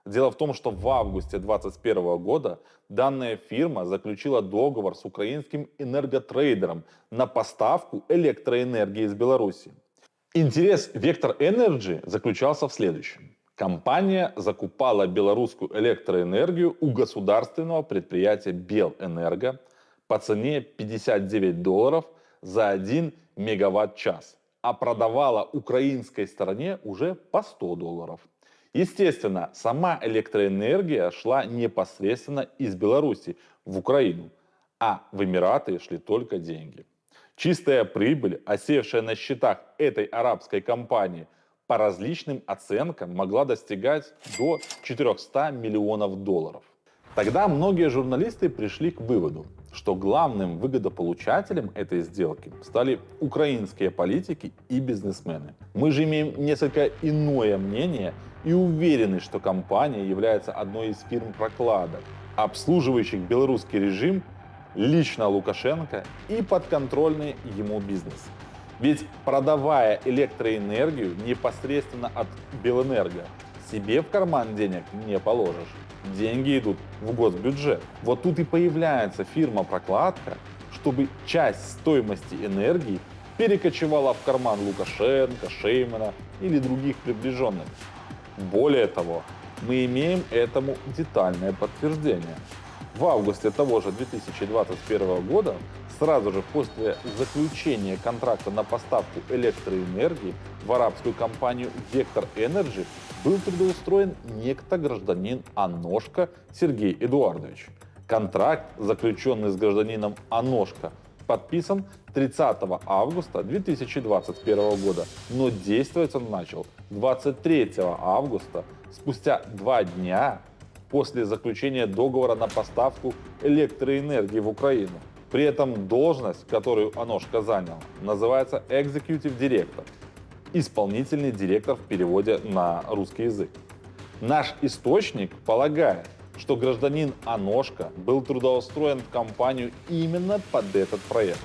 Speaker 13: Дело в том, что в августе 2021 года данная фирма заключила договор с украинским энерготрейдером на поставку электроэнергии из Беларуси. Интерес Vector Energy заключался в следующем. Компания закупала белорусскую электроэнергию у государственного предприятия Белэнерго по цене $59 за 1 мегаватт-час, а продавала украинской стороне уже по $100. Естественно, сама электроэнергия шла непосредственно из Беларуси в Украину, а в Эмираты шли только деньги. Чистая прибыль, осевшая на счетах этой арабской компании, по различным оценкам могла достигать до $400 миллионов. Тогда многие журналисты пришли к выводу, что главным выгодополучателем этой сделки стали украинские политики и бизнесмены. Мы же имеем несколько иное мнение и уверены, что компания является одной из фирм прокладок, обслуживающих белорусский режим лично Лукашенко и подконтрольный ему бизнес. Ведь продавая электроэнергию непосредственно от Белэнерго, себе в карман денег не положишь. Деньги идут в госбюджет. Вот тут и появляется фирма-прокладка, чтобы часть стоимости энергии перекочевала в карман Лукашенко, Шеймана или других приближенных. Более того, мы имеем этому детальное подтверждение. В августе того же 2021 года, сразу же после заключения контракта на поставку электроэнергии в арабскую компанию Vector Energy, был трудоустроен некто гражданин Аношко Сергей Эдуардович. Контракт, заключенный с гражданином Аношко, подписан 30 августа 2021 года, но действовать он начал 23 августа, спустя 2 дня после заключения договора на поставку электроэнергии в Украину. При этом должность, которую Аношко занял, называется Executive Director, исполнительный директор в переводе на русский язык. Наш источник полагает, что гражданин Аношко был трудоустроен в компанию именно под этот проект.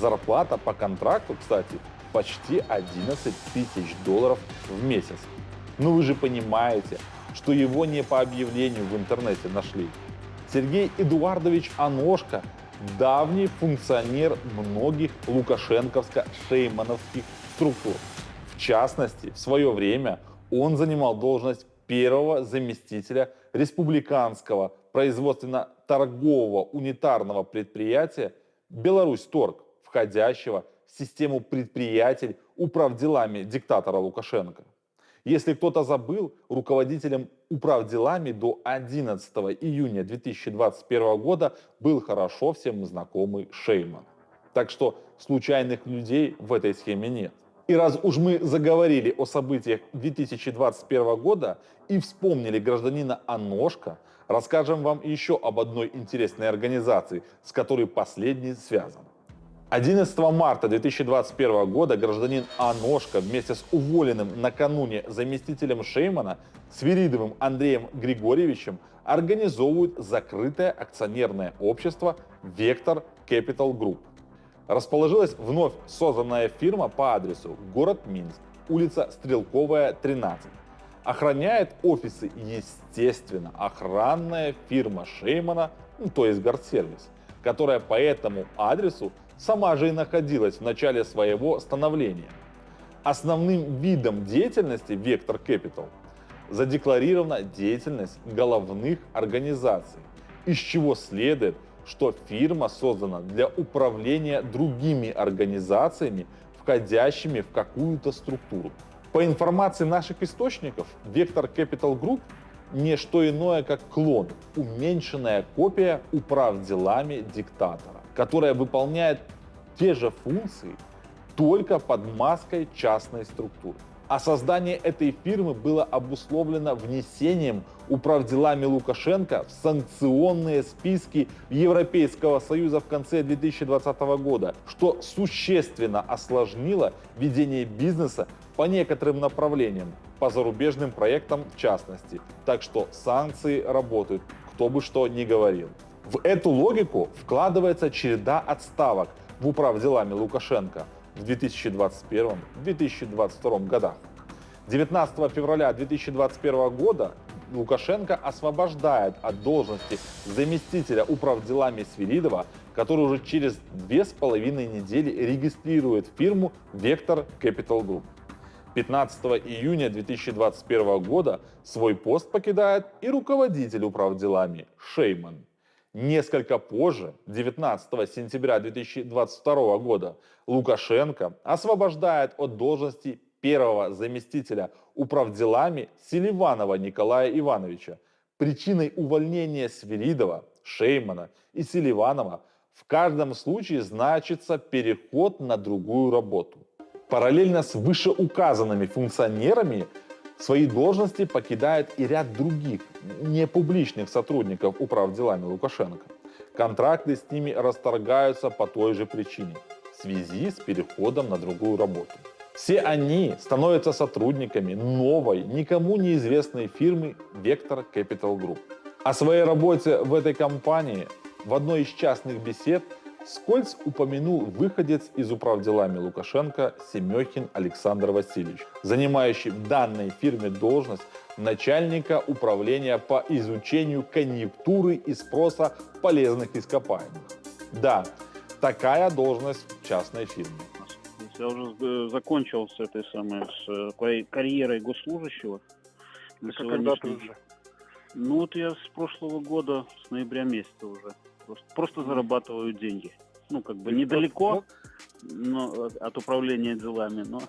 Speaker 13: Зарплата по контракту, кстати, почти $11 тысяч в месяц. Но вы же понимаете, что его не по объявлению в интернете нашли. Сергей Эдуардович Аношко – давний функционер многих лукашенковско-шеймановских структур. В частности, в свое время он занимал должность первого заместителя республиканского производственно-торгового унитарного предприятия «Беларусьторг», входящего в систему предприятий управделами диктатора Лукашенко. Если кто-то забыл, руководителем управделами до 11 июня 2021 года был хорошо всем знакомый Шейман. Так что случайных людей в этой схеме нет. И раз уж мы заговорили о событиях 2021 года и вспомнили гражданина Аношко, расскажем вам еще об одной интересной организации, с которой последний связан. 11 марта 2021 года гражданин Аношка вместе с уволенным накануне заместителем Шеймана Свиридовым Андреем Григорьевичем организовывают закрытое акционерное общество «Вектор Capital Group». Расположилась вновь созданная фирма по адресу город Минск, улица Стрелковая, 13. Охраняет офисы, естественно, охранная фирма Шеймана, то есть Гардсервис, которая по этому адресу сама же и находилась в начале своего становления. Основным видом деятельности Vector Capital задекларирована деятельность головных организаций, из чего следует, что фирма создана для управления другими организациями, входящими в какую-то структуру. По информации наших источников, Vector Capital Group не что иное, как клон, уменьшенная копия управделами диктатора, которая выполняет те же функции, только под маской частной структуры. А создание этой фирмы было обусловлено внесением управделами Лукашенко в санкционные списки Европейского Союза в конце 2020 года, что существенно осложнило ведение бизнеса по некоторым направлениям, по зарубежным проектам в частности. Так что санкции работают, кто бы что ни говорил. В эту логику вкладывается череда отставок в управделами Лукашенко в 2021-2022 годах. 19 февраля 2021 года Лукашенко освобождает от должности заместителя управделами Свиридова, который уже через 2,5 недели регистрирует фирму Vector Capital Group. 15 июня 2021 года свой пост покидает и руководитель управделами Шейман. Несколько позже, 19 сентября 2022 года, Лукашенко освобождает от должности первого заместителя управделами Селиванова Николая Ивановича. Причиной увольнения Свиридова, Шеймана и Селиванова в каждом случае значится переход на другую работу. Параллельно с вышеуказанными функционерами свои должности покидает и ряд других непубличных сотрудников управделами Лукашенко. Контракты с ними расторгаются по той же причине – в связи с переходом на другую работу. Все они становятся сотрудниками новой, никому неизвестной фирмы Vector Capital Group. О своей работе в этой компании в одной из частных бесед вскользь упомянул выходец из управделами Лукашенко Семехин Александр Васильевич, занимающий в данной фирме должность начальника управления по изучению конъюнктуры и спроса полезных ископаемых. Да, такая должность в частной фирме.
Speaker 15: Я уже закончил с этой самой карьерой госслужащего.
Speaker 11: Когда ты уже?
Speaker 15: Ну вот я с прошлого года, с ноября месяца уже. Просто зарабатываю деньги. Ну, как бы недалеко но, от управления делами, но...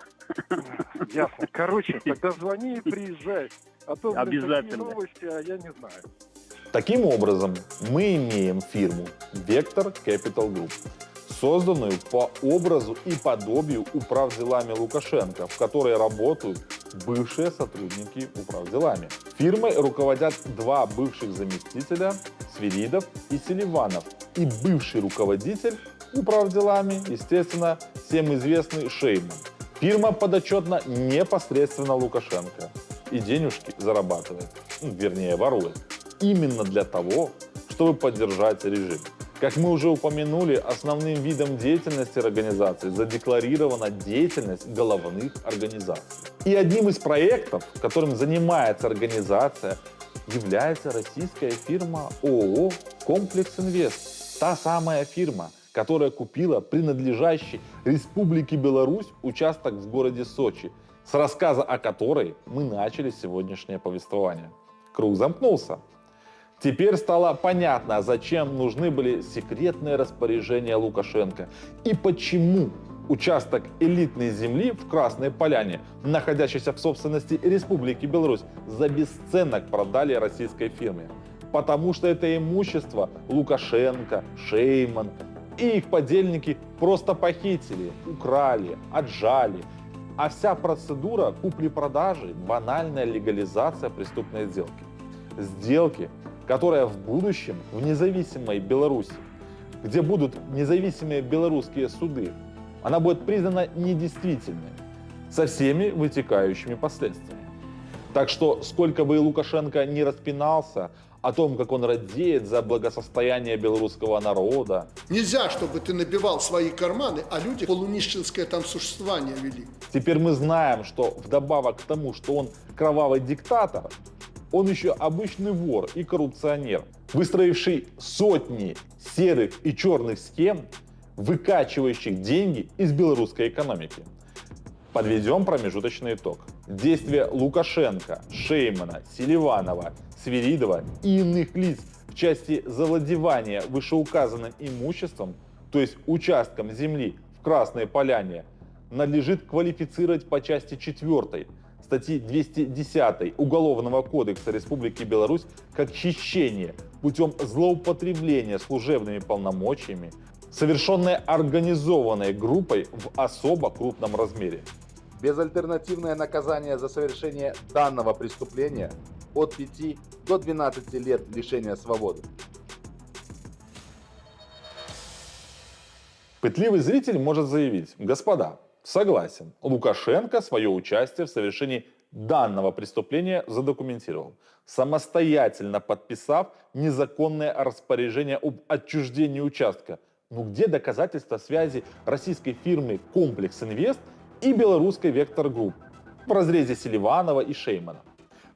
Speaker 11: Ясно. Короче, тогда звони и приезжай. А то,
Speaker 15: обязательно.
Speaker 11: Такие новости, а я не знаю.
Speaker 13: Таким образом, мы имеем фирму Vector Capital Group, созданную по образу и подобию управделами Лукашенко, в которой работают бывшие сотрудники управделами. Фирмой руководят два бывших заместителя Свиридов и Селиванов и бывший руководитель управделами, естественно, всем известный Шейман. Фирма подотчетна непосредственно Лукашенко и денежки зарабатывает, вернее ворует, именно для того, чтобы поддержать режим. Как мы уже упомянули, основным видом деятельности организации задекларирована деятельность головных организаций. И одним из проектов, которым занимается организация, является российская фирма ООО «Комплекс Инвест». Та самая фирма, которая купила принадлежащий Республике Беларусь участок в городе Сочи, с рассказа о которой мы начали сегодняшнее повествование. Круг замкнулся. Теперь стало понятно, зачем нужны были секретные распоряжения Лукашенко и почему участок элитной земли в Красной Поляне, находящийся в собственности Республики Беларусь, за бесценок продали российской фирме. Потому что это имущество Лукашенко, Шейман и их подельники просто похитили, украли, отжали. А вся процедура купли-продажи – банальная легализация преступной сделки. Сделки, которая в будущем в независимой Беларуси где будут независимые белорусские суды, она будет признана недействительной, со всеми вытекающими последствиями. Так что, сколько бы и Лукашенко не распинался о том, как он радеет за благосостояние белорусского народа.
Speaker 3: Нельзя, чтобы ты набивал свои карманы, а люди полунищенское там существование вели.
Speaker 13: Теперь мы знаем, что вдобавок к тому, что он кровавый диктатор, он еще обычный вор и коррупционер, выстроивший сотни серых и черных схем, выкачивающих деньги из белорусской экономики. Подведем промежуточный итог. Действия Лукашенко, Шеймана, Селиванова, Свиридова и иных лиц в части завладевания вышеуказанным имуществом, то есть участком земли в Красной Поляне, надлежит квалифицировать по части 4 статьи 210 Уголовного кодекса Республики Беларусь как хищение путем злоупотребления служебными полномочиями, совершенное организованной группой в особо крупном размере.
Speaker 14: Безальтернативное наказание за совершение данного преступления от 5 до 12 лет лишения свободы.
Speaker 13: Пытливый зритель может заявить: господа, согласен, Лукашенко свое участие в совершении данного преступления задокументировал, самостоятельно подписав незаконное распоряжение об отчуждении участка. Но где доказательства связи российской фирмы «Комплекс Инвест» и белорусской «Вектор Групп» в разрезе Селиванова и Шеймана?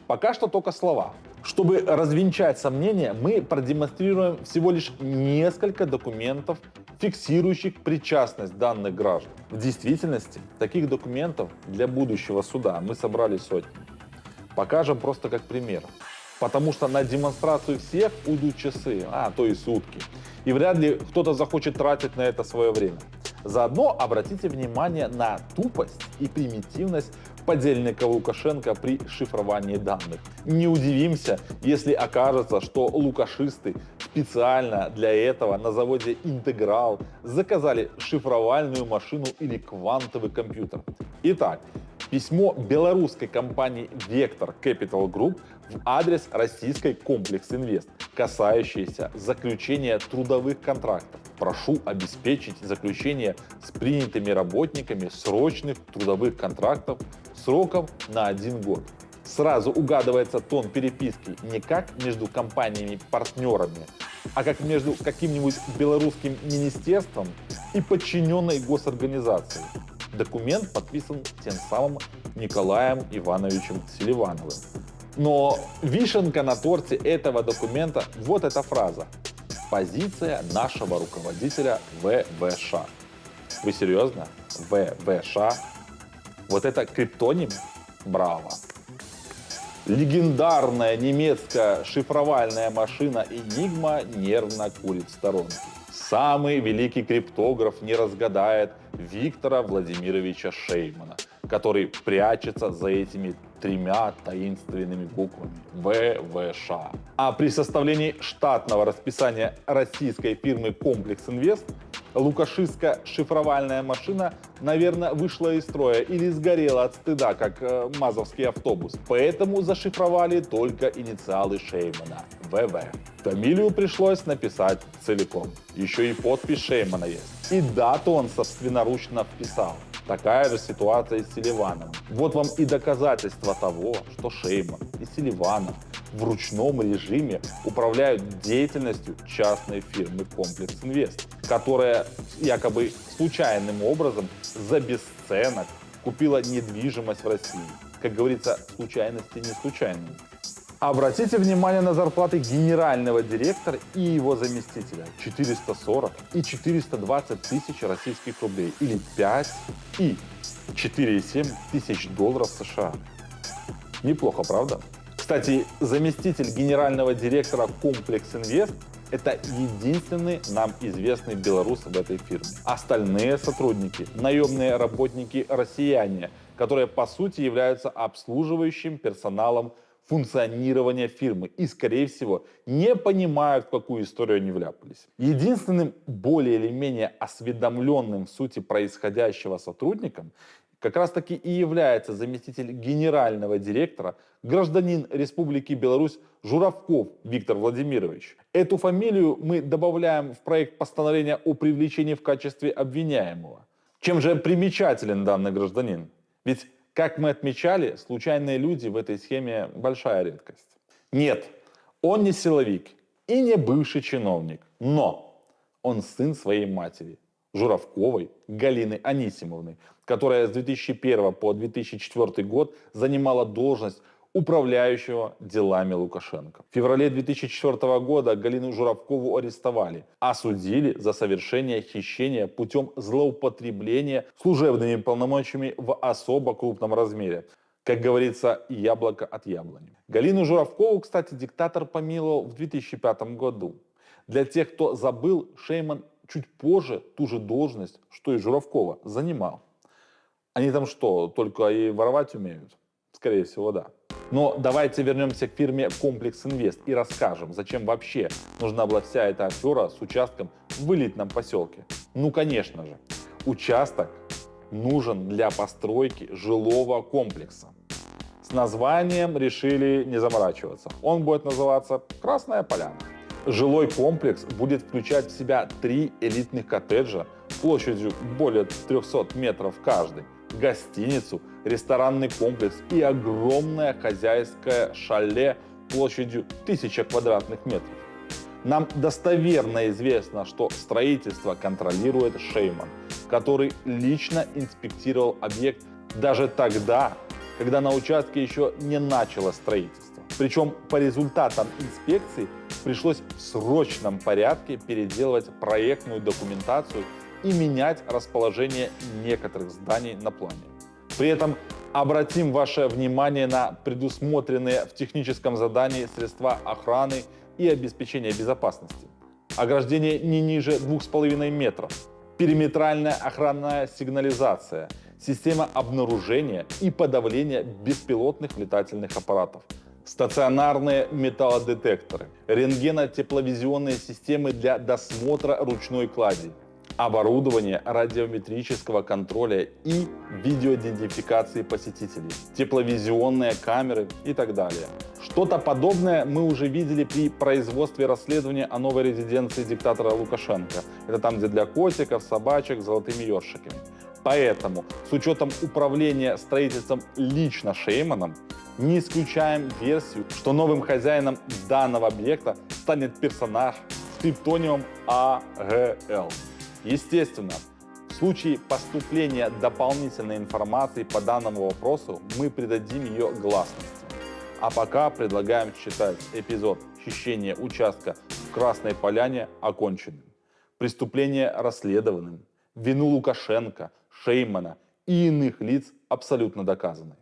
Speaker 13: Пока что только слова. Чтобы развенчать сомнения, мы продемонстрируем всего лишь несколько документов, фиксирующих причастность данных граждан. В действительности, таких документов для будущего суда мы собрали сотни. Покажем просто как пример. Потому что на демонстрацию всех уйдут часы, а то и сутки. И вряд ли кто-то захочет тратить на это свое время. Заодно обратите внимание на тупость и примитивность подельника Лукашенко при шифровании данных. Не удивимся, если окажется, что лукашисты специально для этого на заводе «Интеграл» заказали шифровальную машину или квантовый компьютер. Итак, письмо белорусской компании «Вектор Capital Group» в адрес российской «Комплекс Инвест», касающееся заключения трудовых контрактов. Прошу обеспечить заключение с принятыми работниками срочных трудовых контрактов сроком на 1 год. Сразу угадывается тон переписки не как между компаниями-партнерами, а как между каким-нибудь белорусским министерством и подчиненной госорганизацией. Документ подписан тем самым Николаем Ивановичем Селивановым. Но вишенка на торте этого документа — вот эта фраза: «Позиция нашего руководителя ВВШ». Вы серьезно? ВВШ? Вот это криптоним? Браво! Легендарная немецкая шифровальная машина «Энигма» нервно курит в сторонке. Самый великий криптограф не разгадает Виктора Владимировича Шеймана, который прячется за этими 3 таинственными буквами ВВШ. А при составлении штатного расписания российской фирмы «Комплекс Инвест» лукашистская шифровальная машина, наверное, вышла из строя или сгорела от стыда, как мазовский автобус. Поэтому зашифровали только инициалы Шеймана – ВВ. Фамилию пришлось написать целиком. Еще и подпись Шеймана есть. И дату он собственноручно вписал. Такая же ситуация и с Селивановым. Вот вам и доказательство того, что Шейман и Селиванов в ручном режиме управляют деятельностью частной фирмы «Комплекс Инвест», которая якобы случайным образом за бесценок купила недвижимость в России. Как говорится, случайности не случайные. Обратите внимание на зарплаты генерального директора и его заместителя. 440 и 420 тысяч российских рублей. Или 5 и 4,7 тысяч долларов США. Неплохо, правда? Кстати, заместитель генерального директора «Комплекс Инвест» — это единственный нам известный белорус в этой фирме. Остальные сотрудники — наемные работники россияне, которые по сути являются обслуживающим персоналом функционирования фирмы и, скорее всего, не понимают, в какую историю они вляпались. Единственным более или менее осведомленным в сути происходящего сотрудником, как раз таки и является заместитель генерального директора, гражданин Республики Беларусь Журавков Виктор Владимирович. Эту фамилию мы добавляем в проект постановления о привлечении в качестве обвиняемого. Чем же примечателен данный гражданин? Ведь, как мы отмечали, случайные люди в этой схеме большая редкость. Нет, он не силовик и не бывший чиновник, но он сын своей матери, Журавковой Галины Анисимовны, которая с 2001 по 2004 год занимала должность управляющего делами Лукашенко. В феврале 2004 года Галину Журавкову арестовали, осудили за совершение хищения путем злоупотребления служебными полномочиями в особо крупном размере. Как говорится, яблоко от яблони. Галину Журавкову, кстати, диктатор помиловал в 2005 году. Для тех, кто забыл, Шейман чуть позже ту же должность, что и Журавкова, занимал. Они там что, только и воровать умеют? Скорее всего, да. Но давайте вернемся к фирме «Комплекс Инвест» и расскажем, зачем вообще нужна была вся эта афера с участком в элитном поселке. Ну, конечно же, участок нужен для постройки жилого комплекса. С названием решили не заморачиваться. Он будет называться «Красная Поляна». Жилой комплекс будет включать в себя 3 элитных коттеджа площадью более 300 метров каждый, гостиницу, ресторанный комплекс и огромное хозяйское шале площадью 1000 квадратных метров. Нам достоверно известно, что строительство контролирует Шейман, который лично инспектировал объект даже тогда, когда на участке еще не началось строительство. Причем по результатам инспекции пришлось в срочном порядке переделывать проектную документацию и менять расположение некоторых зданий на плане. При этом обратим ваше внимание на предусмотренные в техническом задании средства охраны и обеспечения безопасности. Ограждение не ниже 2,5 метров, периметральная охранная сигнализация, система обнаружения и подавления беспилотных летательных аппаратов, стационарные металлодетекторы, рентгено-тепловизионные системы для досмотра ручной клади, оборудование радиометрического контроля и видеоидентификации посетителей, тепловизионные камеры и так далее. Что-то подобное мы уже видели при производстве расследования о новой резиденции диктатора Лукашенко. Это там, где для котиков, собачек, золотыми ёршиками. Поэтому, с учетом управления строительством лично Шейманом, не исключаем версию, что новым хозяином данного объекта станет персонаж с криптонимом АГЛ. Естественно, в случае поступления дополнительной информации по данному вопросу мы придадим ее гласности. А пока предлагаем считать эпизод хищения участка в Красной Поляне оконченным. Преступление расследованным. Вину Лукашенко, Шеймана и иных лиц абсолютно доказанной.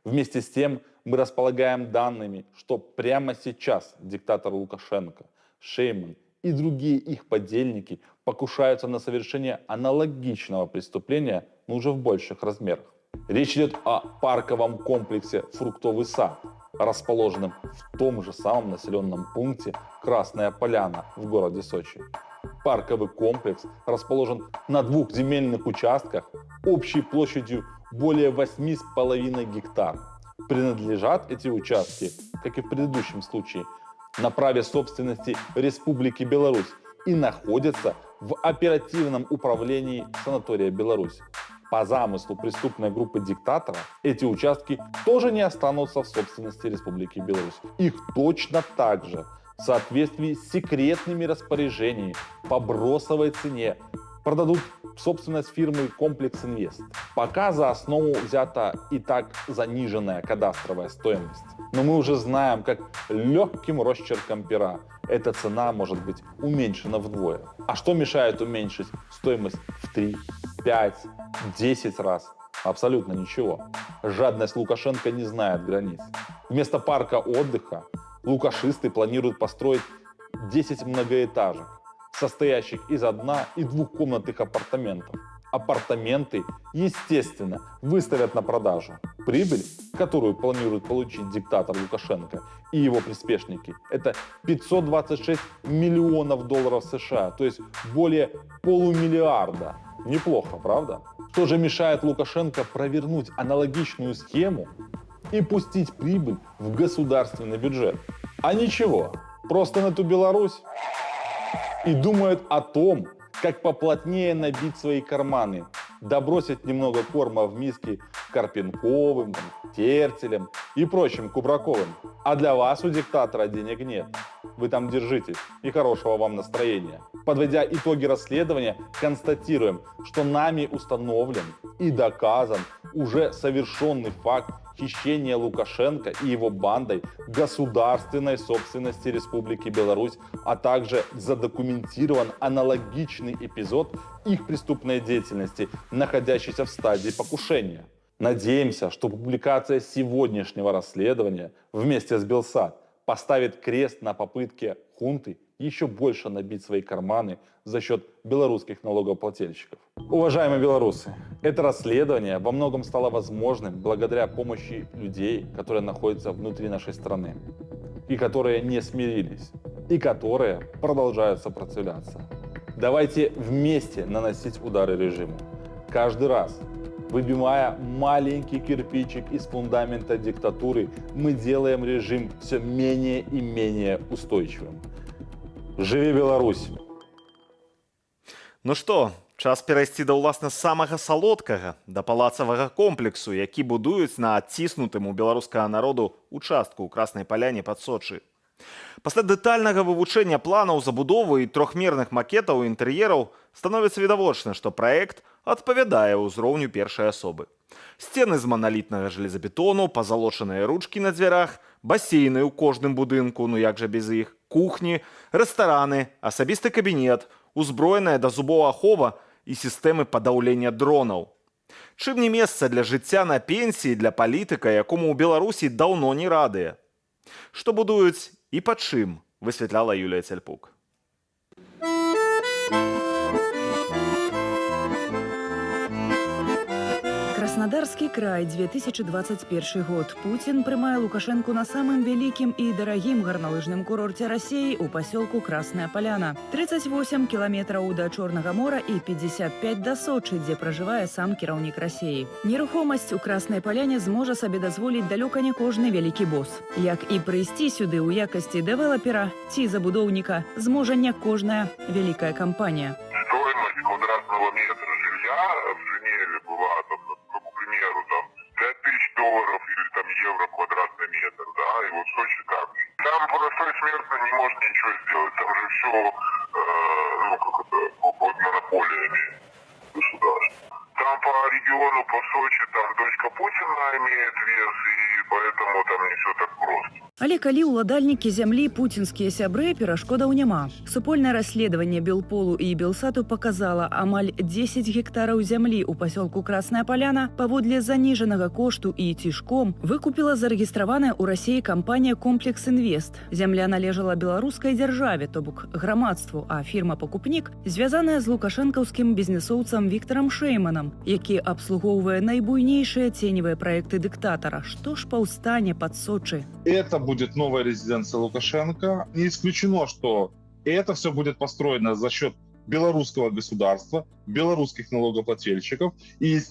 Speaker 13: Вместе с тем мы располагаем данными, что прямо сейчас диктатор Лукашенко, Шейман и другие их подельники покушаются на совершение аналогичного преступления, но уже в больших размерах. Речь идет о парковом комплексе «Фруктовый сад», расположенном в том же самом населенном пункте Красная Поляна в городе Сочи. Парковый комплекс расположен на 2 земельных участках общей площадью более 8,5 гектар. Принадлежат эти участки, как и в предыдущем случае, на праве собственности Республики Беларусь и находятся в оперативном управлении санатория «Беларусь». По замыслу преступной группы диктатора эти участки тоже не останутся в собственности Республики Беларусь. Их точно так же в соответствии с секретными распоряжениями по бросовой цене продадут собственность фирмы «Комплекс Инвест». Пока за основу взята и так заниженная кадастровая стоимость. Но мы уже знаем, как легким росчерком пера эта цена может быть уменьшена вдвое. А что мешает уменьшить стоимость в 3, 5, 10 раз? Абсолютно ничего. Жадность Лукашенко не знает границ. Вместо парка отдыха лукашисты планируют построить 10 многоэтажек, состоящих из 1- и 2-комнатных апартаментов. Апартаменты, естественно, выставят на продажу. Прибыль, которую планирует получить диктатор Лукашенко и его приспешники, это 526 миллионов долларов США, то есть более $500 миллиарда. Неплохо, правда? Что же мешает Лукашенко провернуть аналогичную схему и пустить прибыль в государственный бюджет? А ничего, просто на ту Беларусь и думает о том, как поплотнее набить свои карманы, добросить немного корма в миски Карпенковым, Терцелем и прочим Кубраковым. А для вас у диктатора денег нет. Вы там держитесь и хорошего вам настроения. Подводя итоги расследования, констатируем, что нами установлен и доказан уже совершенный факт хищения Лукашенко и его бандой государственной собственности Республики Беларусь, а также задокументирован аналогичный эпизод их преступной деятельности, находящийся в стадии покушения. Надеемся, что публикация сегодняшнего расследования вместе с Белсат поставит крест на попытке хунты еще больше набить свои карманы за счет белорусских налогоплательщиков. Уважаемые белорусы, это расследование во многом стало возможным благодаря помощи людей, которые находятся внутри нашей страны, и которые не смирились, и которые продолжают сопротивляться. Давайте вместе наносить удары режиму. Каждый раз, выбивая маленький кирпичик из фундамента диктатуры, мы делаем режим все менее и менее устойчивым. Живи Беларусь!
Speaker 1: Ну што, час перайсці да ўласна самага салодкага, да палацавага комплексу, які будуюць на адціснутым у беларускага народу участку ў Краснай Паляне пад Сочы. Пасля дэтальнага вывучэння планаў забудовы і трохмерных макетаў і інтэр'ераў становіцца відавочна, што праект адпавядае ўзроўню першай асобы. Сцены з маналітнага жалезабетону, пазалочаныя ручкі на дзвярах, басейны ў кожным будынку, ну як жа без іх, кухні, рэстараны, асабісты кабінет, узброеная да зубоў ахова і сістэмы падаўлення дронаў. Чым не месца для жыцця на пенсіі для палітыка, якому ў Беларусі даўно не радыя. Што будуюць і па чым, высвятляла Юлія Цяльпук.
Speaker 16: Краснодарский край, 2021 год. Путин прымае Лукашенко на самым великим и дорогим горнолыжным курорте России у поселку Красная Поляна. 38 километров до Черного моря и 55 до Сочи, где проживае сам кіраўнік России. Нерухомасць у Красной Поляне зможа сабе дазволіць далёка не кожны вялікі босс. Як і прыйсці сюды ў якасці дэвелапера ці забудоўніка зможа не кожная вялікая кампанія.
Speaker 17: Стоимость квадратного метра жилья в Женеве была, к примеру, там, $5000 или там евро квадратный метр, да, и вот в Сочи так. Там простой смертный не может ничего сделать, там же все, под монополиями государства. Там по региону, по Сочи, там дочка Путина имеет вес, и поэтому там не все так просто.
Speaker 16: Але калі ўладальнікі зямлі пуцінскія сябры, перашкодаў няма. Супольнае расследаванне Белполу і Белсату показала амаль 10 гектараў зямлі ў пасёлку Красная Поляна паводле заніжанага кошту і цішком выкупіла зарэгістраваная ў Расіі кампанія «Комплекс Інвест». Зямля належала беларускай дзяржаве, то бок грамадству, а фірма-пакупнік звязаная з лукашэнкаўскім бізнесоўцам Віктарам Шэйманам, які абслугоўвае найбуйнейшыя ценевыя праекты дыктатара. Што ж паўстане пад Сочы?
Speaker 2: Это будет новая резиденция Лукашенко. Не исключено, что это все будет построено за счет белорусского государства, белорусских налогоплательщиков.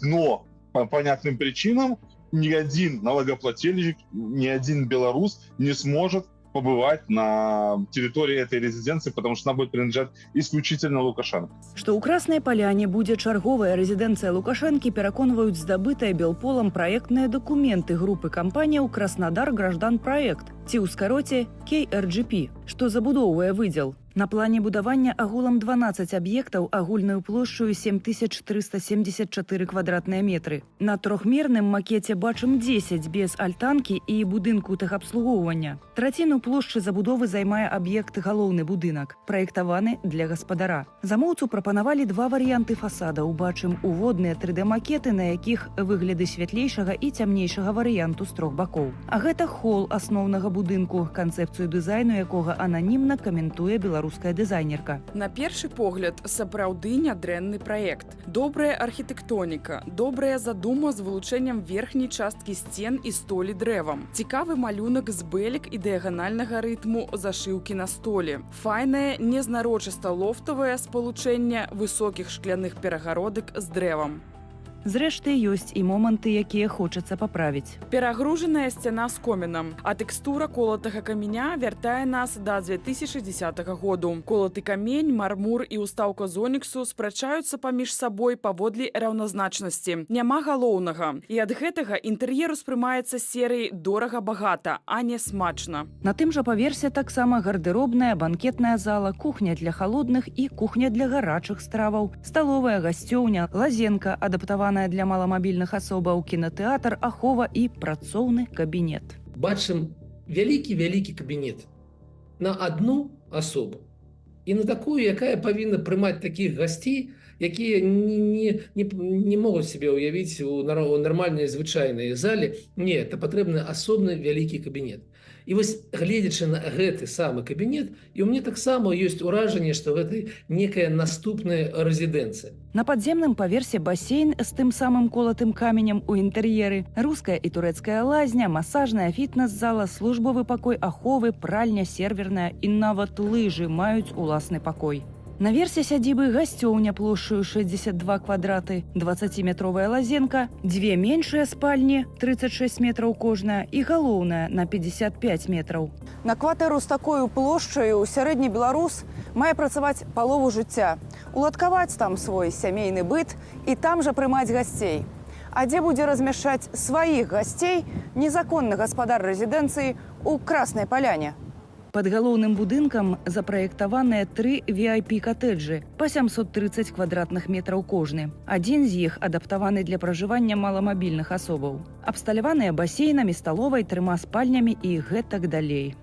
Speaker 2: Но по понятным причинам ни один налогоплательщик, ни один белорус не сможет побывать на территории этой резиденции, потому что она будет принадлежать исключительно Лукашенко.
Speaker 16: Што ў Краснай Паляне будзе чарговая рэзідэнцыя Лукашэнкі, пераконваюць здабытыя Белполам праектныя дакументы групы кампаніяў «Краснодар Граждан Проект», ці ў скароце KRGP, што забудоўвае выдзел. На плане будавання агулам 12 аб'ектаў агульнаю плошчаю 7374 квадратныя метры. На трохмерным макеце бачым 10 без альтанкі і будынку тэхабслугоўвання. Траціну плошчы забудовы займае аб'ект галоўны будынак, праектаваны для гаспадара. Замоўцу прапанавалі два варыянты фасада. Убачым уводныя 3D-макеты, на якіх выгляды святлейшага і цямнейшага варыянту з трох бакоў. А гэта хол асноўнага будынку, канцэпцыю дызайну якога ананімна каментуе беларускі беларуская дызайнерка.
Speaker 18: На першы погляд, сапраўды нядрэнны праект. Добрая архітэктоніка, добрая задума з вылучэннем верхняй часткі сцен і столі дрэвам. Цікавы малюнак з бэлек і дыяганальнага рытму зашыўкі на столі. Файнае, незнарочыста лофтавае спалучэнне высокіх шкляных перагародак з дрэвам.
Speaker 16: Зрэшты, ёсць і моманты, якія хочацца паправіць.
Speaker 18: Перагружаная сцяна з комінам, а тэкстура колатага каменя вяртае нас да 2010 году. Колаты камень, мармур і ўстаўка з оніксу спрачаюцца паміж сабой паводле раўназначнасці. Няма галоўнага. І ад гэтага інтэр'ер успрымаецца серыяй дорага-багата, а не смачна.
Speaker 16: На тым жа паверсе таксама гардеробная, банкетная зала, кухня для халодных і кухня для гарачых страваў, сталовая, гасцёўня, лазенка, адаптаваная для маламабільных асобаў, кінатэатр, ахова і працоўны кабінет.
Speaker 19: Бачым вялікі кабінет на одну асобу. І на такую, якая павінна прымаць такіх гасцей, якія не могуць себе ўявіць у нармальнай звычайнай зале. Не, это патрэбны асобны вялікі кабінет. І вось, гледзячы на гэты самы кабінет, і ў мне таксама ёсць уражанне, што гэта некая наступная рэзідэнцыя.
Speaker 16: На падземным паверсе басейн з тым самым колатым каменем у інтэр'еры, руская і турэцкая лазня, масажная фітнес-зала, службовы пакой аховы, пральня, серверная і нават лыжы маюць уласны пакой. На версе сядзібы гасцёўня плошчаю 62 квадраты, 20-метровая лазенка, дзве меншыя спальні, 36 метраў кожная і галоўная на 55 метраў.
Speaker 20: На кватэру з такою плошчаю сярэдні беларус мае працаваць палову жыцця, уладкаваць там свой сямейны быт і там жа прымаць гасцей. А дзе будзе размяшчаць сваіх гасцей незаконны гаспадар рэзідэнцыі ў Краснай Паляне?
Speaker 16: Пад галоўным будынкам запраектаваныя 3 VIP-катэджы па 730 квадратных метраў кожны. Адзін з іх адаптаваны для пражывання маламабільных асобаў. Абсталяваныя басейнамі, сталовай, 3 спальнямі і гэтак далей.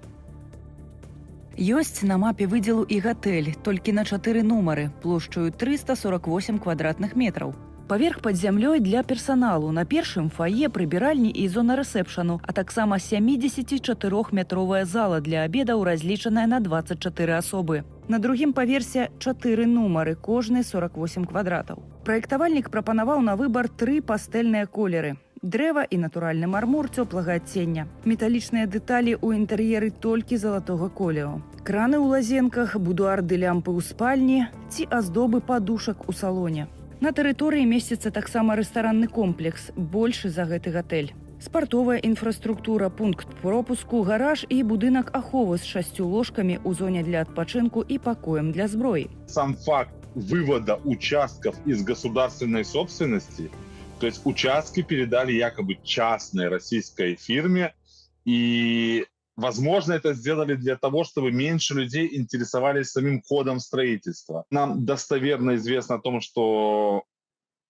Speaker 16: Ёсць на мапе выдзелу і гатэль, толькі на 4 нумары, плошчаю 348 квадратных метраў. Паверх пад зямлёй для персаналу, на першым фае, прыбіральні і зона рэсэпшану, а таксама 74-метровая зала для абедаў, разлічаная на 24 асобы. На другім паверсе 4 нумары, кожны 48 квадратаў. Праектавальнік прапанаваў на выбар 3 пастэльныя колеры. Дрэва і натуральны мармур цёплага адцення. Металічныя дэталі ў інтэр'еры толькі залатога колеру. Краны ў лазенках, будуар ды лямпы ў спальні ці аздобы падушак у салоне. На тэрыторыі месціцца таксама рэстаранны комплекс, большы за гэты гатэль. Спартовая інфраструктура, пункт пропуску, гараж і будынак аховы з 6 ложкамі ў зоне для адпачынку і пакоем для зброі.
Speaker 2: Сам факт вывода участков из государственной собственности, то есть участки передали якобы частной российской фирме, и возможно, это сделали для того, чтобы меньше людей интересовались самим ходом строительства. Нам достоверно известно о том, что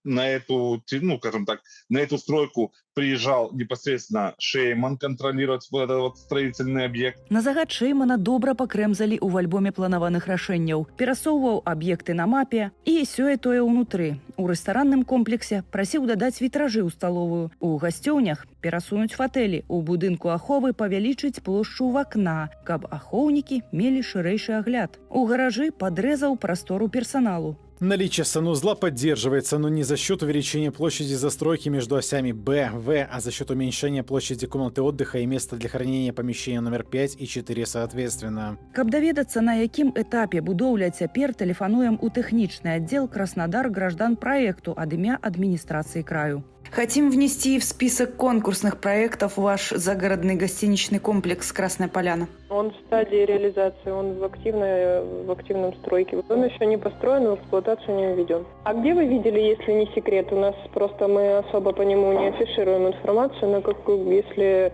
Speaker 2: на эту, скажем так, на эту стройку приезжал непосредственно Шейман контролировать вот этот вот строительный объект.
Speaker 16: На загад Шеймана добра пакрэмзалі ў альбоме планаваных рашэнняў, перасоўваў аб'екты на мапе і сёе-тое ўнутры. У рэстаранным комплексе прасіў дадаць вітражы ў сталовую, у гасцёўнях перасунуць фатэлі, у будынку аховы павялічыць плошчу вакна, каб ахоўнікі мелі шырэйшы агляд. У гаражы падрэзаў прастору персаналу.
Speaker 21: Наличие санузла поддерживается, но не за счет увеличения площади застройки между осями Б, В, а за счет уменьшения площади комнаты отдыха и места для хранения помещения номер 5 и 4 соответственно.
Speaker 16: Каб даведацца, на якім этапе будоўля цяпер, тэлефануем у тэхнічны аддзел Краснодар гражданпроекту ад імя администрации краю.
Speaker 22: Хотим внести в список конкурсных проектов ваш загородный гостиничный комплекс «Красная Поляна».
Speaker 23: Он в стадии реализации, он в активном стройке. Он еще не построен, в эксплуатацию не введен. А где вы видели, если не секрет? У нас просто мы особо по нему не афишируем информацию, но если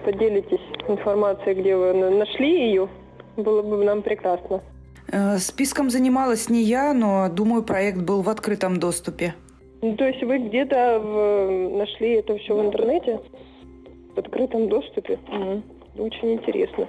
Speaker 23: поделитесь информацией, где вы нашли ее, было бы нам прекрасно.
Speaker 22: Списком занималась не я, но, думаю, проект был в открытом доступе.
Speaker 23: То есть вы где-то нашли это все в интернете? В открытом доступе? Угу. Очень интересно.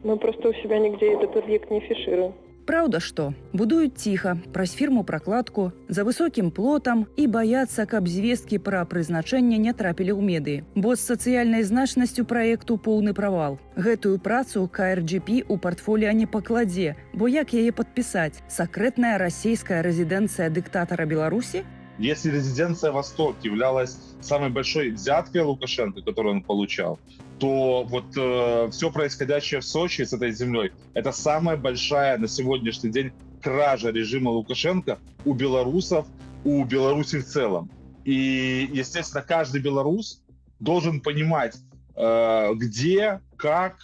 Speaker 23: Мы просто у себя нигде этот объект не афишируем.
Speaker 16: праўда, што будуюць ціха, праз фірму-пракладку, за высокім плотам і баяцца, каб звесткі пра прызначэнне не трапілі ў медыі. Бо з сацыяльнай значнасцю праекту поўны правал. Гэтую працу КРГП у партфоліа не пакладзе, бо як яе падпісаць? Сакрэтная расійская рэзідэнцыя дыктатара Беларусі?
Speaker 2: Если резиденция «Восток» являлась самой большой взяткой Лукашенко, которую он получал, то вот все происходящее в Сочи с этой землей – это самая большая на сегодняшний день кража режима Лукашенко у белорусов, у Беларуси в целом. И, естественно, каждый белорус должен понимать, где, как,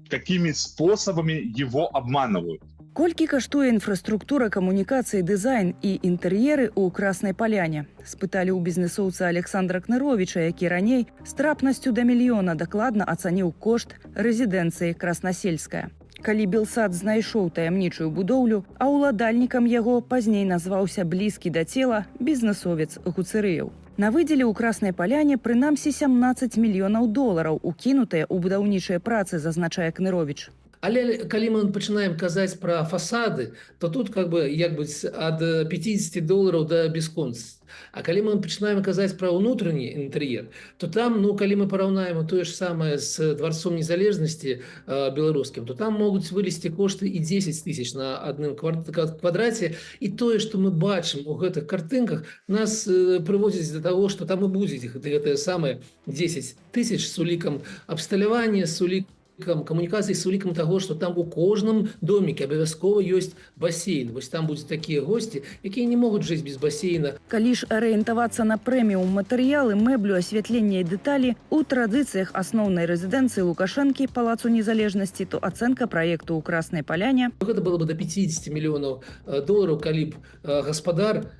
Speaker 2: какими способами его обманывают.
Speaker 16: Колькі каштуе інфраструктура камунікацыі, дызайн і інтэр'еры ў Краснай Паляне? Спыталі ў бізнесоўца Александра Кныровіча, які раней з трапнасцю да мільёна дакладна ацаніў кошт рэзідэнцыі Краснасельская. Калі Белсат знайшоў таямнічую будоўлю, а ўладальнікам яго пазней назваўся блізкі да цела бізнесовец Гуцэрыяў. На выдзеле ў Краснай Паляне прынамсі 17 мільёнаў долараў укінутыя ў будаўнічыя працы, зазначае Кныровіч.
Speaker 19: Але калі мы пачынаем казаць пра фасады, то тут ад $50 да бесконца. А калі мы пачынаем казаць пра ўнутраны інтэр'ер, то там, калі мы параўнаем тое ж самае з дворцом незалежнасці беларускім, то там могуць вылезці кошты і 10 000 на адным квадраце. І тое, што мы бачым у гэтых картынках, нас прыводзіць да таго, што там і будзе гэтыя самыя 10 000 з улікам абсталявання, з улікам камунікацыі, з улікам таго, што там у кожным доміке абавязкова ёсць басейн. Вось там будуць такія госці, якія не могуць жыць без басейна.
Speaker 16: Калі ж арыентавацца на прэміум матэрыялы, мэблю, асвятлення і дэталі у традыцыях асноўнай рэзідэнцыі Лукашэнкі Палацу незалежнасці, то ацэнка праекту ў Краснай Паляне
Speaker 19: Гэта было бы да $50 мільёнаў долараў, калі б гаспадар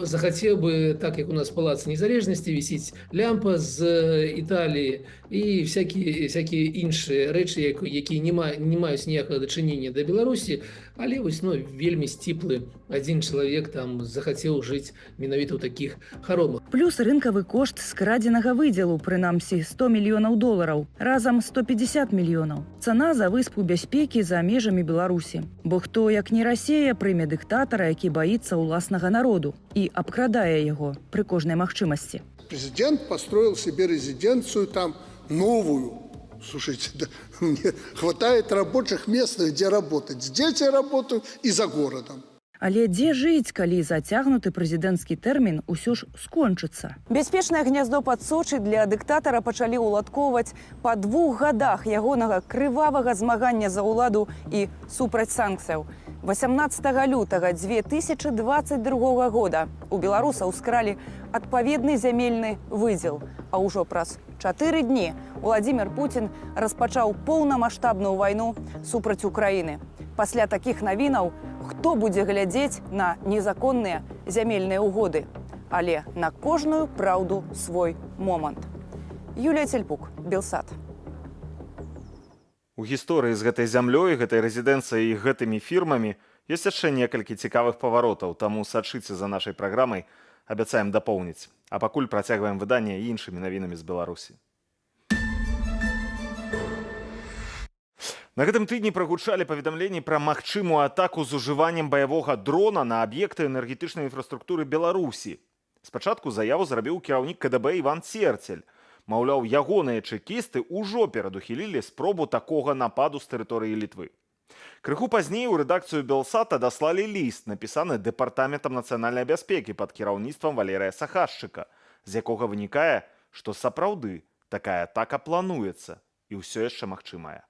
Speaker 19: захацеў бы, так як у нас Палац незалежнасці вісіць лямпа з Італіі і всякія іншыя рэчы, якія не маюць ніякага дачынення да Беларусі, але вось вельмі сціплы адзін чалавек там захацеў жыць менавіта ў такіх харомах.
Speaker 16: Плюс рынкавы кошт скрадзенага выдзелу, прынамсі 100 мільёнаў долараў, разам 150 мільёнаў. Цана за выспу бяспекі за межамі Беларусі. Бо хто, як не Расія, прыме дыктатара, які баіцца ўласнага народу и обкрадая его при кожной махчимости.
Speaker 3: Президент построил себе резиденцию там новую. Слушайте, да, мне хватает рабочих мест, где работать. Здесь я работаю и за городом.
Speaker 16: Але дзе жыць, калі зацягнуты прэзідэнцкі тэрмін усё ж скончыцца?
Speaker 20: Бяспечнае гняздо пад Сочы для дыктатара пачалі ўладкоўваць па 2 гадах ягонага крывавага змагання за ўладу і супраць санкцыяў. 18 лютага 2022 года у беларусаў скралі адпаведны зямельны выдзел, а ўжо праз 4 дні Владзімір Пуцін распачаў поўнамаштабную вайну супраць Украіны. Пасля такіх навінаў хто будзе глядзець на незаконныя зямельныя ўгоды? Але на кожную праўду свой момант. Юлія Цельпук, Белсат.
Speaker 1: У гісторыі з гэтай зямлёй, гэтай рэзідэнцыяй і гэтымі фірмамі ёсць яшчэ некалькі цікавых паваротаў, таму сачыце за нашай праграмай, абяцаем дапоўніць. А пакуль працягваем выданне іншымі навінамі з Беларусі. На гэтым тыдні прагучалі паведамленні пра магчымую атаку з ужываннем баявога дрона на аб'екты энергетычнай інфраструктуры Беларусі. Спачатку заяву зрабіў кіраўнік КДБ Іван Церцель. Маўляў, ягоныя чэкісты ўжо перадухілілі спробу такога нападу з тэрыторыі Літвы. Крыху пазней у рэдакцыю Белсата даслалі ліст, напісаны Дэпартаментам нацыянальнай бяспекі пад кіраўніцтвам Валерыя Сахашчыка, з якога вынікае, што сапраўды такая атака плануецца і ўсё яшчэ магчымая.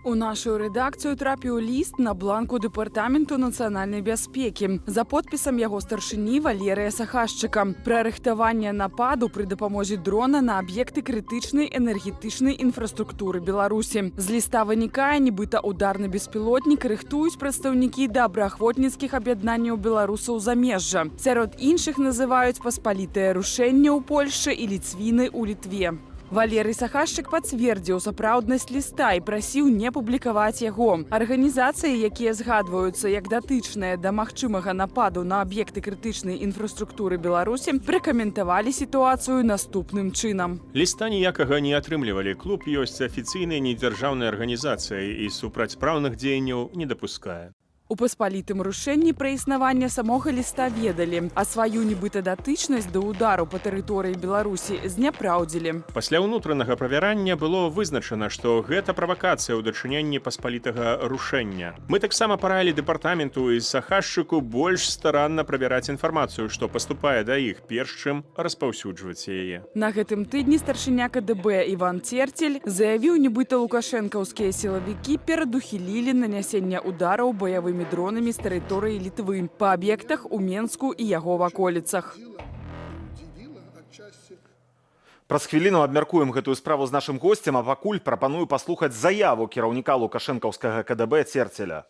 Speaker 18: У нашу рэдакцыю трапіў ліст на бланку Дэпартаменту нацыянальнай бяспекі за подпісам яго старшыні Валерыя Сахашчыка пра рыхтаванне нападу пры дапамозе дрона на аб'екты крытычнай энергетычнай інфраструктуры Беларусі. З ліста вынікае, нібыта ударны беспілотнік рыхтуюць прадстаўнікі добраахвотніцкіх аб'яднанняў беларусаў замежжа. Сярод іншых называюць паспалітае рушэнне ў Польшчы і ліцвіны ў Літве. Валерый Сахашчык пацвердзіў сапраўднасць ліста і прасіў не публікаваць яго. Арганізацыі, якія згадваюцца як датычныя да магчымага нападу на аб'екты крытычнай інфраструктуры Беларусі, пракаментавалі сітуацыю наступным чынам.
Speaker 4: Ліста ніякага не атрымлівалі. Клуб ёсць афіцыйнай недзяржаўнай арганізацыяй і супрацьпраўных дзеянняў не дапускае.
Speaker 18: У паспалітым рушэнні пра існаванне самога ліста ведалі, а сваю нібыта датычнасць да ўдару па тэрыторыі Беларусі зняпраўдзілі.
Speaker 4: Пасля ўнутранага правярання было вызначана, што гэта правакацыя ў дачыненні паспалітага рушэння. Мы таксама параілі дэпартаменту і Сахашчыку больш старанна правяраць інфармацыю, што паступае да іх, перш чым распаўсюджваць яе.
Speaker 18: На гэтым тыдні старшыня КДБ Іван Церцель заявіў, нібыта лукашэнкаўскія сілавікі перадухілілі нанясення удараў баявымі дронамі з тэрыторыі Літвы па аб'ектах у Менску і яго ваколіцах.
Speaker 1: Праз хвіліну абмяркуем гэтую справу з нашым госцем, а пакуль прапаную паслухаць заяву кіраўніка лукашэнкаўскага КДБ Церцеля.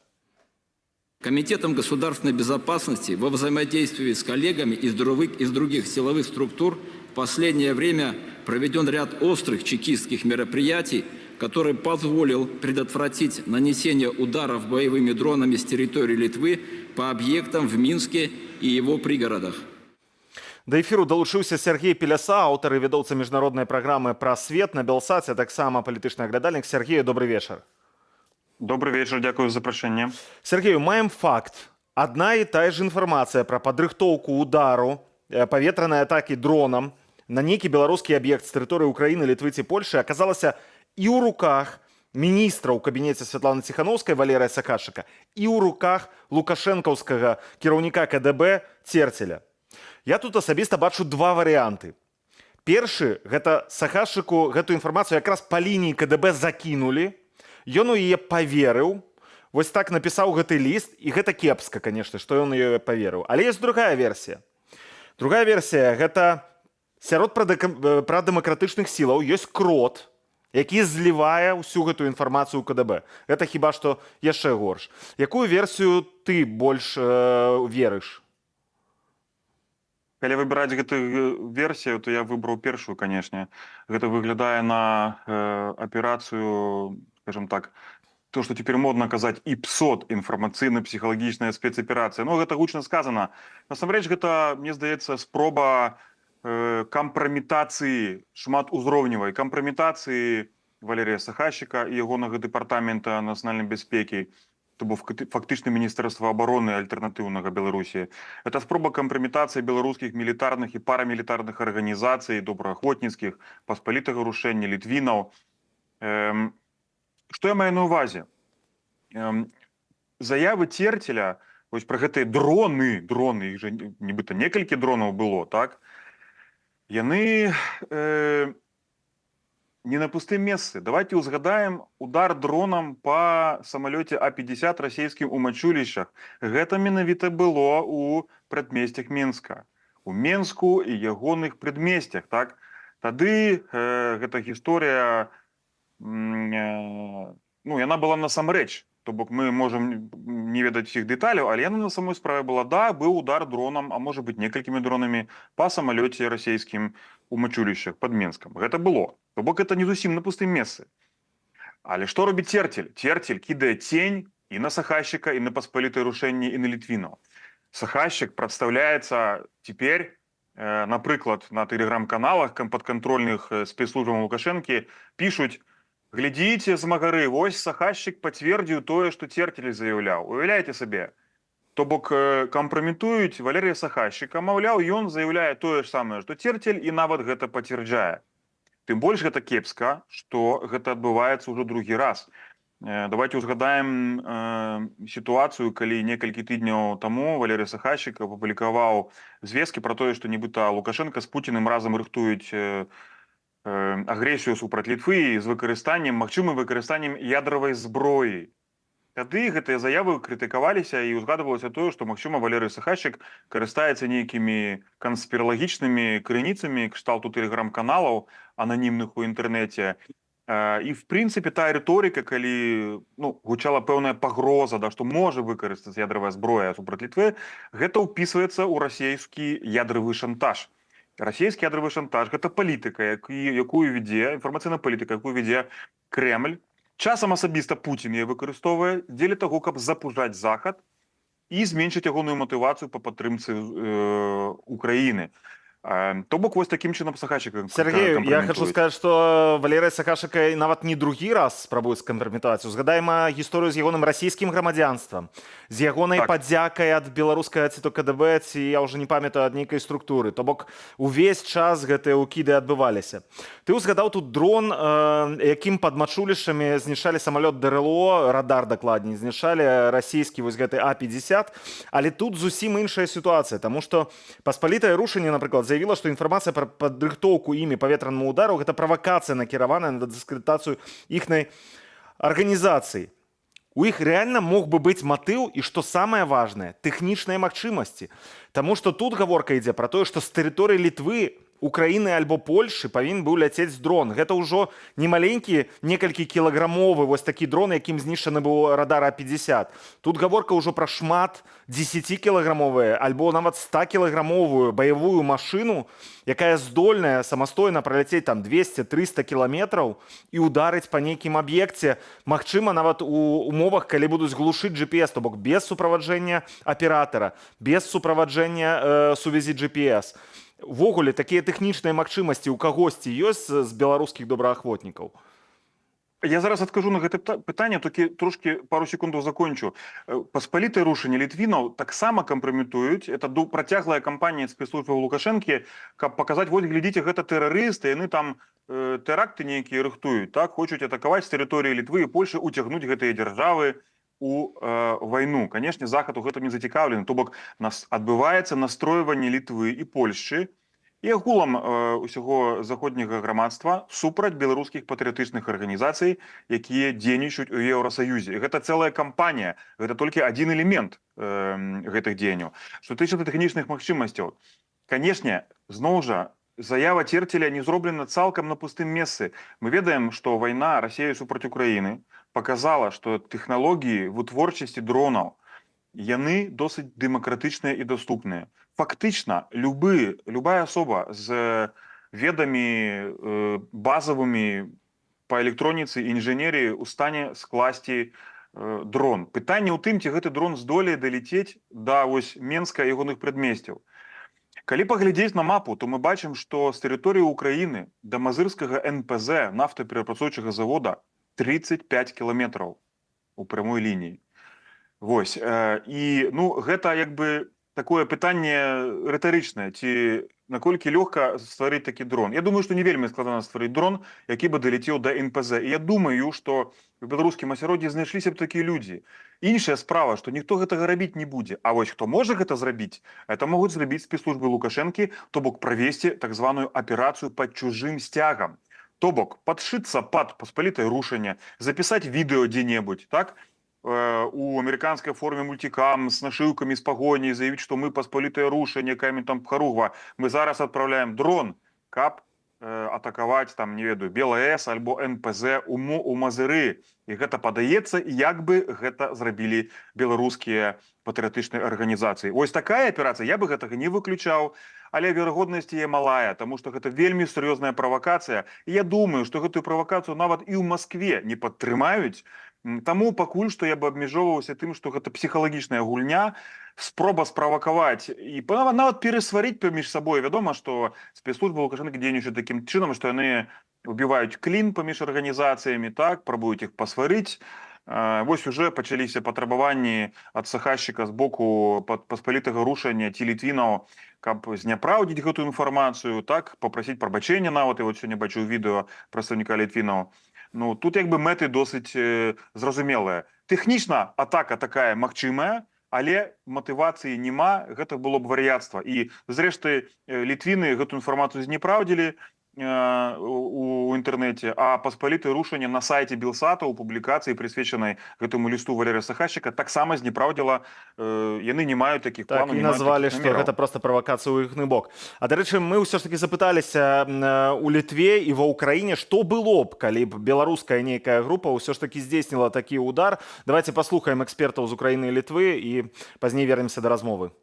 Speaker 6: Комитетом государственной безопасности во взаимодействии с коллегами из других силовых структур в последнее время проведен ряд острых чекистских мероприятий, который позволил предотвратить нанесение ударов боевыми дронами с территории Литвы по объектам в Минске и его пригородах.
Speaker 1: Да эфіру далучыўся Сергей Пеляса, аўтар і вядоўца міжнароднай праграмы «Пра свет» на Белсаце, таксама палітычны аглядальнік. Сергею, добрый вечар.
Speaker 7: Добрый вечер, дякую за запрошение.
Speaker 1: Сергею, маем факт. Одна і тая ж інфармацыя пра падрыхтоўку удару паветранай атакі дронам на нейкі беларускі аб'ект з тэрыторыі Украіны, Літвы ці Польшы аказалася і ў руках міністра ў кабінеце Святланы Ціханаўскай Валерыя Сахашчыка, і ў руках лукашэнкаўскага кіраўніка КДБ Церцеля. Я тут асабіста бачу два варыянты. Першы, гэта Сахашчыку гэту інфармацыю якраз па лініі КДБ закінулі, ён у яе паверыў, вось так напісаў гэты ліст, і гэта кепска, канешне, што ён у яе паверыў. Але ёсць другая версія. Другая версія, гэта сярод прадэмакратычных сілаў ёсць крот, які злівае ўсю гэтую інфармацыю ў КДБ. Гэта хіба што яшчэ горш. Якую версію ты больш верыш?
Speaker 7: Калі выбіраць гэтую версію, то я выбраў першую, канешне. Гэта выглядае на аперацыю, скажем так, то, што цяпер модна казаць ІПСОТ, інфармацыйна-псіхалагічная спецаперацыя. Ну, гэта гучна сказана. Насамрэч, гэта, мне здаецца, спроба кампраметацыі, шматузроўневай кампраметацыі Валерія Сахашчыка і ягонага дэпартамента нацыянальнай бяспекі, то бок фактычна Міністэрства абароны альтэрнатыўнага Беларусі. Это спроба кампраметацыі беларускіх мілітарных і парамілітарных арганізацый, добраахвотніцкіх, паспалітага рушэння, літвінаў. Што я маю на ўвазе? Заявы Церцеля, вось пра гэтыя дроны, іх жа нібыта некалькі дронаў было, так? Яны не на пустым месцы. Давайте узгадаем удар дронам по самолете А-50 расійскім у Мачулішчах. Гэта менавіта было у прадмесцях Менска. У Менску і ягоных прадмесцях, так? Тады гэта гісторыя, яна была насамрэч. То бок мы можам не ведаць всіх дэталяў, але яна на самой справе была, да, быў удар дронам, а можа быць некалькімі дронамі па самалёце расійскім у Мачулішчах пад Менскам. Гэта было. То бок гэта не зусім на пустым месцы. Але што робіць Церцель? Церцель кідае цень і на Сахашчыка, і на паспалітае рушэнне, і на літвінаў. Сахашчык прадстаўляецца цяпер, напрыклад, на тэлеграм-каналах падкантрольных спецслужбам Лукашэнкі пішуць: глядзіце, змагары, вось Сахашчык пацвердзіў тое, што Церцель заяўляў. Уяўляеце сабе? То бок кампраметуюць Валерія Сахашчыка, маўляў, ён заяўляе тое ж самае, што Церцель, і нават гэта пацвярджае. Тым больш гэта кепска, што гэта адбываецца ўжо другі раз. Давайте узгадаем сітуацыю, калі некалькі тыдняў таму Валерый Сахашчык апублікаваў звесткі пра тое, што нібыта Лукашенко з Пуціным разам рыхтуюць агрэсію супраць Літвы з магчымым выкарыстаннем ядравай зброі. Тады гэтыя заявы крытыкаваліся і ўзгадывалася тое, што, магчыма, Валерый Сахашчык карыстаецца нейкімі канспірологічнымі крыніцамі кшталту тэлеграм-каналаў ананімных у інтэрнэце. І, в прынцыпе, тая рыторыка, калі гучала пэўная пагроза, што можа выкарыстаць ядравая зброя супраць Літвы, гэта ўпісваецца ў расійскі ядравы шантаж. Расійскі ядровы шантаж гэта палітыка, якую вядзе інфармацыйная палітыка, якую вядзе Кремль. Часам асабіста Путін яе выкарыстоўвае дзеля таго, каб запужаць захад і зменшыць ягоную матывацыю па падтрымцы Украіны. То бок вось таким чынам Сахашчыка
Speaker 1: Сергей, я хочу сказать, что Валерий Сахашчыка нават не другі раз спрабуе скампраметаваць. Узгадаем гісторыю з ягоным расійскім грамадзянствам, з ягонай падзякай ад беларускага ці то КДБ, ці я ўжо не памятаю ад нейкай структуры. То бок увесь час гэтыя ўкіды адбываліся. Ты узгадаў тут дрон, якім пад Мачулішамі знішчалі самалёт ДРЛО, радар дакладней, знішчалі расійскі вось гэты А-50, але тут зусім іншая сітуацыя, таму што паспалітае рушэнне, напрыклад, заявила, что информация про падрыхтоўку імі паветранаму удару гэта правакацыя, накіраваная на дыскрэдытацыю іхнай арганізацыі. У іх реально мог бы быць матыў і, што самае важнае, тэхнічныя магчымасці. Таму што тут гаворка ідзе пра тое, што з тэрыторыі Літвы, Украіны альбо Польшы павінен быў ляцець дрон. Гэта ўжо не маленькі, некалькі кілаграмовы вось такі дрон, якім знішчаны быў радар А-50. Тут гаворка ўжо пра шмат 10-кілаграмовыя альбо нават 100-кілаграмовую баявую машыну, якая здольная самастойна праляцець там 200-300 кіламетраў і ударыць па нейкім аб'екце, магчыма, нават у умовах, калі будуць глушыць GPS, то бок без суправаджэння аператара, без суправаджэння сувязі GPS. Ввогуле, такія тэхнічныя магчымасці ў кагосьці ёсць з беларускіх добраахвотнікаў?
Speaker 7: Я зараз адкажу на гэта пытанне, толькі трошки пару секундаў закончу. Паспалітае рушэнне літвінаў таксама кампраметуюць. Это працяглая кампанія спецслужбаў Лукашэнкі, каб паказаць, вось, глядзіце, гэта тэрарысты, яны там тэракты нейкія рыхтуюць, так, хочуць атакаваць з тэрыторыі Літвы і Польшы, уцягнуць гэтыя дзяржавы у вайну. Канешне, захад у гэтым не зацікаўлены, то бок адбываецца настройванне Літвы і Польшчы і агулам усяго заходняга грамадства супраць беларускіх патрыятычных арганізацый, якія дзейнічаюць у Еўрасаюзе. Гэта цэлая кампанія, гэта толькі адзін элемент гэтых дзеянняў. Што тычыцца тэхнічных магчымасцяў, канешне, зноў жа, заява Церцеля не зроблена цалкам на пустым месцы. Мы ведаем, што вайна Расіі супраць Украіны показала, што тэхналогіі вытворчасці дронаў, яны досыць дэмакратычныя і даступныя. Фактычна, любая асоба з ведамі базавымі па электроніцы і інжынерыі ў стане скласці дрон. Пытанне ў тым, ці гэты дрон здолее далецець да вось Менска і ягоных прадмесцяў. Калі паглядзець на мапу, то мы бачым, што з тэрыторыі Украіны да мазырскага НПЗ, нафтаперапрацоўчага завода, 35 кіламетраў у прамой лініі. Вось. І, ну, гэта як бы такое пытанне рытарычнае, ці наколькі лёгка стварыць такі дрон. Я думаю, што не вельмі складана стварыць дрон, які бы далецеў да НПЗ. І я думаю, што в беларускім асяроддзі знайшліся б такія людзі. Іншая справа, што ніхто гэтага рабіць не будзе. А вось хто можа гэта зрабіць, это могуць зрабіць спецслужбы Лукашэнкі, то бок правесці так званую аперацыю пад чужым сцягам. То бок падшыцца пад паспалітае рушэнне, запісаць відэо дзе-небудзь, так? У амерыканскай форме мультикам с нашивками, с погоней, заявить, что мы паспалітае рушэнне, якая там харугва. Мы зараз отправляем дрон, каб атаковать, там, не ведаю, БЛС альбо НПЗ у Мазыры. І гэта падаецца, як бы гэта зрабілі беларускія патрыятычныя арганізацыі. Вось такая аперацыя, я бы гэтага не выключаў, але верагоднасць яе малая, таму што гэта вельмі сур'ёзная правакацыя. І я думаю, што гэтую правакацыю нават і ў Маскве не падтрымаюць. Таму пакуль што я бы абмяжоўваўся тым, што гэта псіхалагічная гульня, спроба справакаваць і нават перасварыць паміж сабой. Вядома, што спецслужбы Лукашэнкі дзейнічаюць такім чынам, што яны убіваюць клін паміж арганізацыямі, так, прабуюць іх пасварыць. Вось уже пачаліся патрабаванні ад Сахашчыка з боку паспалітага рушэння ці літвінаў, каб зняпраўдзіць гэтую інфармацыю, так, папрасіць прабачэння нават, і вот сёння бачыў відэо прадстаўніка літвінаў. Ну, тут як бы мэты досыць зразумелыя. Тэхнічна атака такая магчымая, але матывацыі няма, гэта было б вар'яцтва. І, зрэшты, літвіны гэтую інфармацыю знепраўдзілі у інтэрнэце, а паспалітае рушэнне на сайце Белсата у публікацыі, прысвечанай гэтаму лісту Валерыя Сахашчыка, таксама знепраўдзіла, яны не маюць такіх планаў,
Speaker 1: так, і назвалі, што гэта проста правакацыя ў іхны бок. А, дарэчы, мы ўсё ж такі запыталіся у Літве і ва Ўкраіне, што было б, калі б беларуская нейкая група ўсё ж такі здзейсніла такі ўдар. Давайте паслухаем экспертаў з Украіны і Літвы і пазней вернемся да размовы.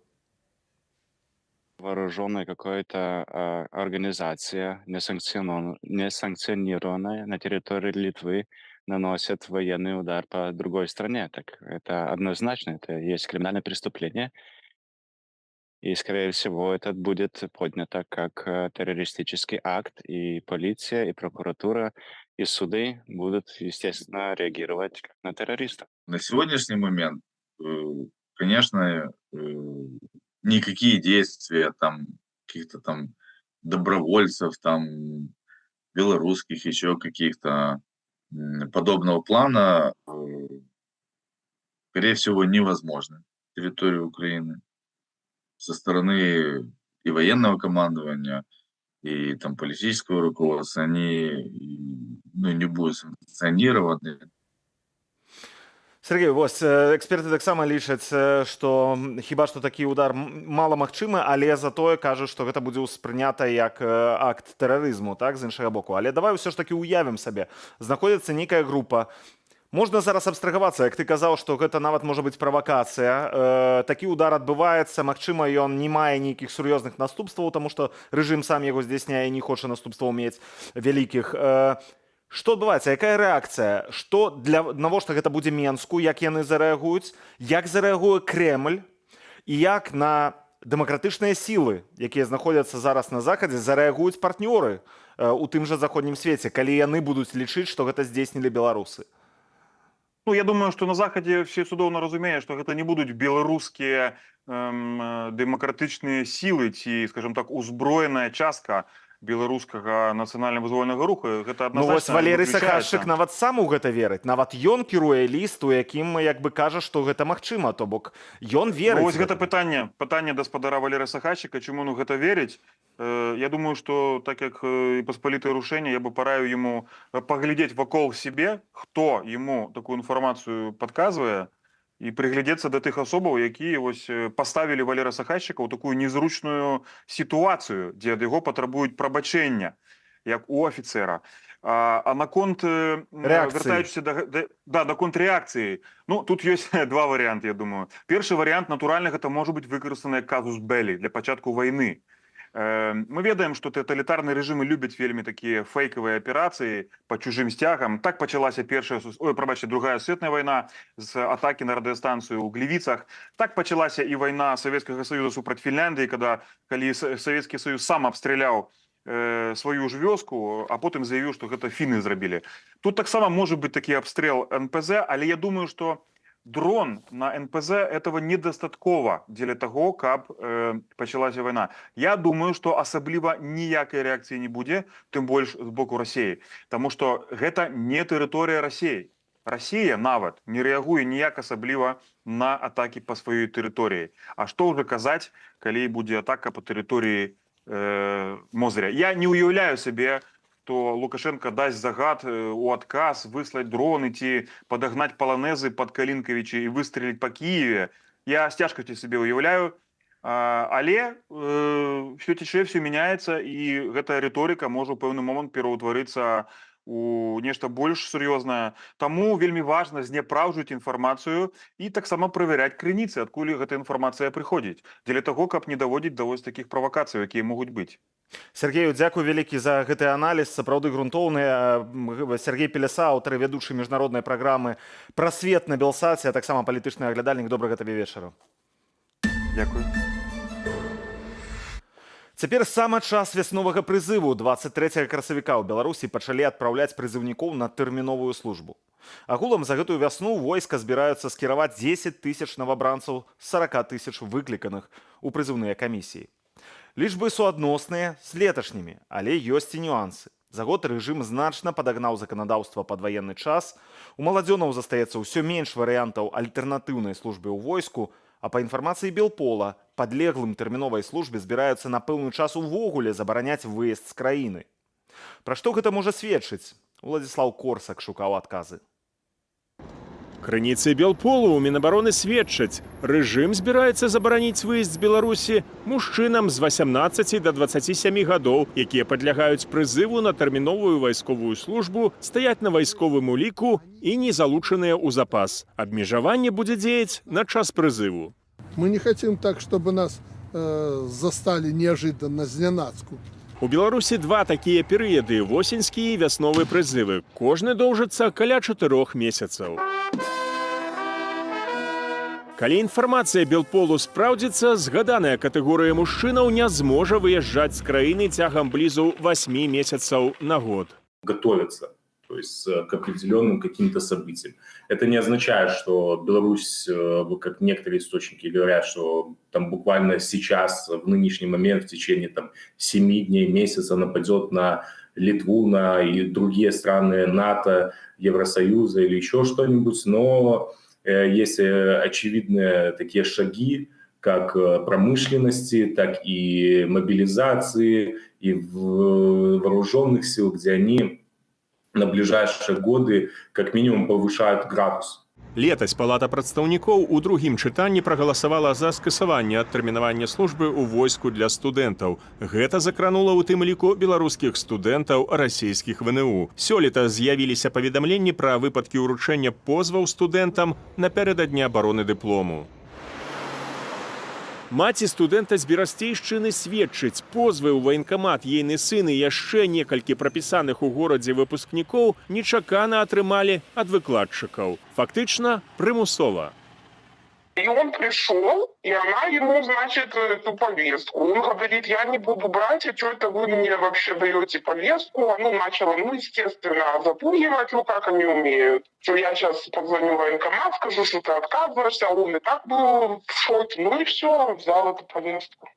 Speaker 8: вооруженная какая-то организация, несанкционированная на территории Литвы, наносит военный удар по другой стране. Так это однозначно, это есть криминальное преступление. И, скорее всего, это будет поднято как террористический акт, и полиция, и прокуратура, и суды будут, естественно, реагировать как на террористов.
Speaker 9: На сегодняшний момент, конечно, никакие действия там каких-то там добровольцев, там белорусских, еще каких-то подобного плана, скорее всего, невозможны на территории Украины со стороны и военного командования, и там политического руководства. Они не будут санкционированы.
Speaker 1: Сергей, вось эксперты таксама лічаць, што хіба што такі удар мала магчымы, але затое кажуць, што гэта будзе ўспрынята як акт тэрарызму, так, з іншага боку. Але давай ўсё ж такі уявім сабе. Знаходзіцца нейкая група. Можна зараз абстрагавацца, як ты казаў, што гэта нават можа быць правакацыя. Такі удар адбываецца, магчыма, ён не мае нейкіх сур'ёзных наступстваў, таму што рэжым сам яго здзяйсняе, не хоча наступстваў мець вялікіх. Што адбываецца, якая рэакцыя, навошта гэта будзе Менску, як яны зарэагуюць, як зарэагуе Кремль і як на дэмакратычныя сілы, якія знаходзяцца зараз на захадзе, зарэагуюць партнёры у тым жа заходнім свеце, калі яны будуць лічыць, што гэта здзейснілі беларусы.
Speaker 7: Ну, я думаю, што на захадзе все цудоўна разумеюць, што гэта не будуць беларускія дэмакратычныя сілы ці, скажем так, узброеная частка беларускага нацыянальна-вызвольнага руху. Гэта
Speaker 1: Ну вось Валерый Сахашчык нават сам у гэта верыць. Нават ён кіруе ліст, у якім як бы кажа, што гэта магчыма, то бок ён верыць.
Speaker 7: Вось гэта пытанне даспадара Валерыя Сахашчыка, чаму ён гэта верыць. Я думаю, што так як і паспалітае рушэнне, я бы параіў яму паглядзець вакол сябе, хто яму такую інфармацыю падказвае, і прыглядзецца да тых асобаў, якія вось паставілі Валерыя Сахашчыка ў такую незручную сітуацыю, дзе ад яго патрабуюць прабачэння, як у афіцэра. А наконт вяртаючыся наконт рэакцыі, ну тут ёсць два варыянты, я думаю. Першы варыянт, натуральна, гэта можа быць выкарыстаны казус белли для пачатку вайны. Мы ведаем, што таталітарныя рэжымы любяць вельмі такія фейкавыя аперацыі па чужым сцягам. Так пачалася другая светная вайна з атакі на радыёстанцыю ў Глівіцах. Так пачалася і вайна Савецкага Саюза супраць Фінляндыі, калі Савецкі Саюз сам абстраляў сваю ж вёску, а потым заявіў, што гэта фіны зрабілі. Тут таксама можа быць такі абстрэл НПЗ, але я думаю, што дрон на НПЗ этого недастаткова дзеля таго, каб пачалася вайна. Я думаю, што асабліва ніякай рэакцыі не будзе, тым больш з боку Расіі, таму што гэта не тэрыторыя Расіі. Расія нават не рэагуе ніяк асабліва на атакі па сваёй тэрыторыі. А што ўжо казаць, калі будзе атака па тэрыторыі Мозыря? Я не ўяўляю сабе, то Лукашенко дасць загад у адказ выслаць дроны ці падагнаць паланэзы пад Калінкавічы і выстреліць па Кіеве. Я з цяжкасцю сабе ўяўляю, але все цячэ, все мяняецца, і гэтая рыторыка можа ў пэўны момант пераўтварыцца у нешта больш сур'ёзнае. Таму вельмі важна зняпраўджваць інфармацыю і таксама правяраць крыніцы, адкуль гэтая інфармацыя прыходзіць, дзеля таго, каб не даводзіць да вось такіх правакацый, якія могуць быць.
Speaker 1: Сергею, дзякуй вялікі за гэты аналіз, сапраўды грунтоўны. Сергей Пеляса, аўтар і вядучы міжнароднай праграмы «Прасвет» на Белсаце, а таксама палітычны аглядальнік. Добрага табе вечара.
Speaker 7: Дзякуй.
Speaker 1: Цяпер сама час вясновага прызыву. 23 красавіка ў Беларусі пачалі адпраўляць прызыўнікоў на тэрміновую службу. Агулам за гэтую вясну войска збіраюцца скіраваць 10 тысяч новабранцаў з 40 тысяч выкліканых у прызыўныя камісіі. Лічбы суадносныя з леташнімі, але ёсць і нюансы. За год рэжым значна падагнаў заканадаўства пад ваенны час, у маладзёнаў застаецца ўсё менш варыянтаў альтэрнатыўнай службы ў войску, а па інфармацыі Белпола, падлеглым тэрміновай службе збіраюцца на пэўны час увогуле забараняць выезд з краіны. Пра што гэта можа сведчыць? Уладзіслаў Корсак шукаў адказы.
Speaker 4: Крыніцы Белполу ў Мінабароны сведчаць, рэжым збіраецца забараніць выезд з Беларусі мужчынам з 18 да 27 гадоў, якія падлягаюць прызыву на тэрміновую вайсковую службу, стаяць на вайсковым уліку і не залучаныя ў запас. Абмежаванне будзе дзеяць на час прызыву.
Speaker 3: Мы не хотим так, чтобы нас застали неожиданно, зненацку.
Speaker 4: У Беларусі два такія перыяды: восеньскі і вясновы прызывы. Кожны доўжыцца каля 4 месяцаў. Калі інфармацыя Белполу спраўдзіцца, згаданая катэгорыя мужчынаў не зможа выязджаць з краіны цягам блізу 8 месяцаў на год.
Speaker 5: Готовятся, то есть к определенным каким-то событиям. Это не означает, что Беларусь, как некоторые источники говорят, что там буквально сейчас, в нынешний момент, в течение 7 дней, месяца нападет на Литву, на и другие страны НАТО, Евросоюза или еще что-нибудь, но есть очевидные такие шаги, как промышленности, так и мобилизации, и вооруженных сил, где они на ближайшие годы как минимум повышают градус.
Speaker 4: Летась Палата прадстаўнікоў у другім чытанні прагаласавала за скасаванне адтэрмінавання службы ў войску для студэнтаў. Гэта закранула ў тым ліку беларускіх студэнтаў расійскіх ВНУ. Сёлета з'явіліся паведамленні пра выпадкі ўручэння позваў студэнтам напярэдадні абароны дыплому. Маці студэнта з Берасцейшчыны сведчыць, позвы ў ваенкамат ейны сын і яшчэ некалькі прапісаных у горадзе выпускнікоў нечакана атрымалі ад выкладчыкаў. Фактычна, прымусова.
Speaker 17: И он пришел, и она ему, значит, эту повестку. Он говорит, я не буду брать, а что это вы мне вообще даете повестку? Ну, начала, естественно, запугивать, как они умеют. Что я сейчас позвоню в военкомат, скажу, что ты отказываешься, а он и так был в шоке. Ну и все, взял эту повестку.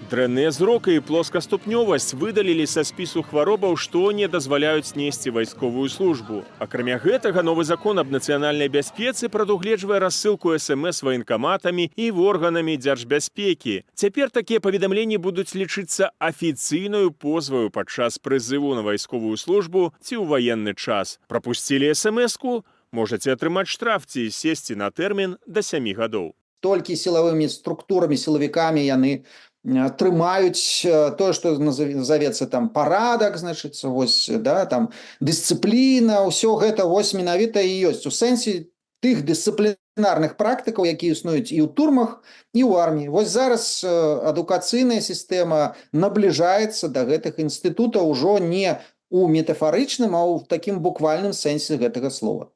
Speaker 4: Дрэнныя зрок і плоскаступнёвасць выдалілі са спісу хваробаў, што не дазваляюць несці вайсковую службу. Акрамя гэтага, новы закон аб нацыянальнай бяспецы прадугледжвае рассылку СМС ваенкаматамі і органамі дзяржбяспекі. Цяпер такія паведамленні будуць лічыцца афіцыйнаю позваю падчас прызыву на вайсковую службу ці ў ваенны час. Прапусцілі СМС-ку, можаце атрымаць штраф ці сесці на тэрмін да 7 гадоў.
Speaker 10: Толькі сілавымі структурамі, сілавікамі яны трымаюць тое, што назавецца там парадак, значыцца, вось, да, там дысцыпліна, ўсё гэта вось менавіта і ёсць у сэнсе тых дысцыплінарных практыкаў, якія існуюць і ў турмах, і ў арміі. Вось зараз адукацыйная сістэма набліжаецца да гэтых інстытутаў ужо не ў метафарычным, а ў такім буквальным сэнсе гэтага слова.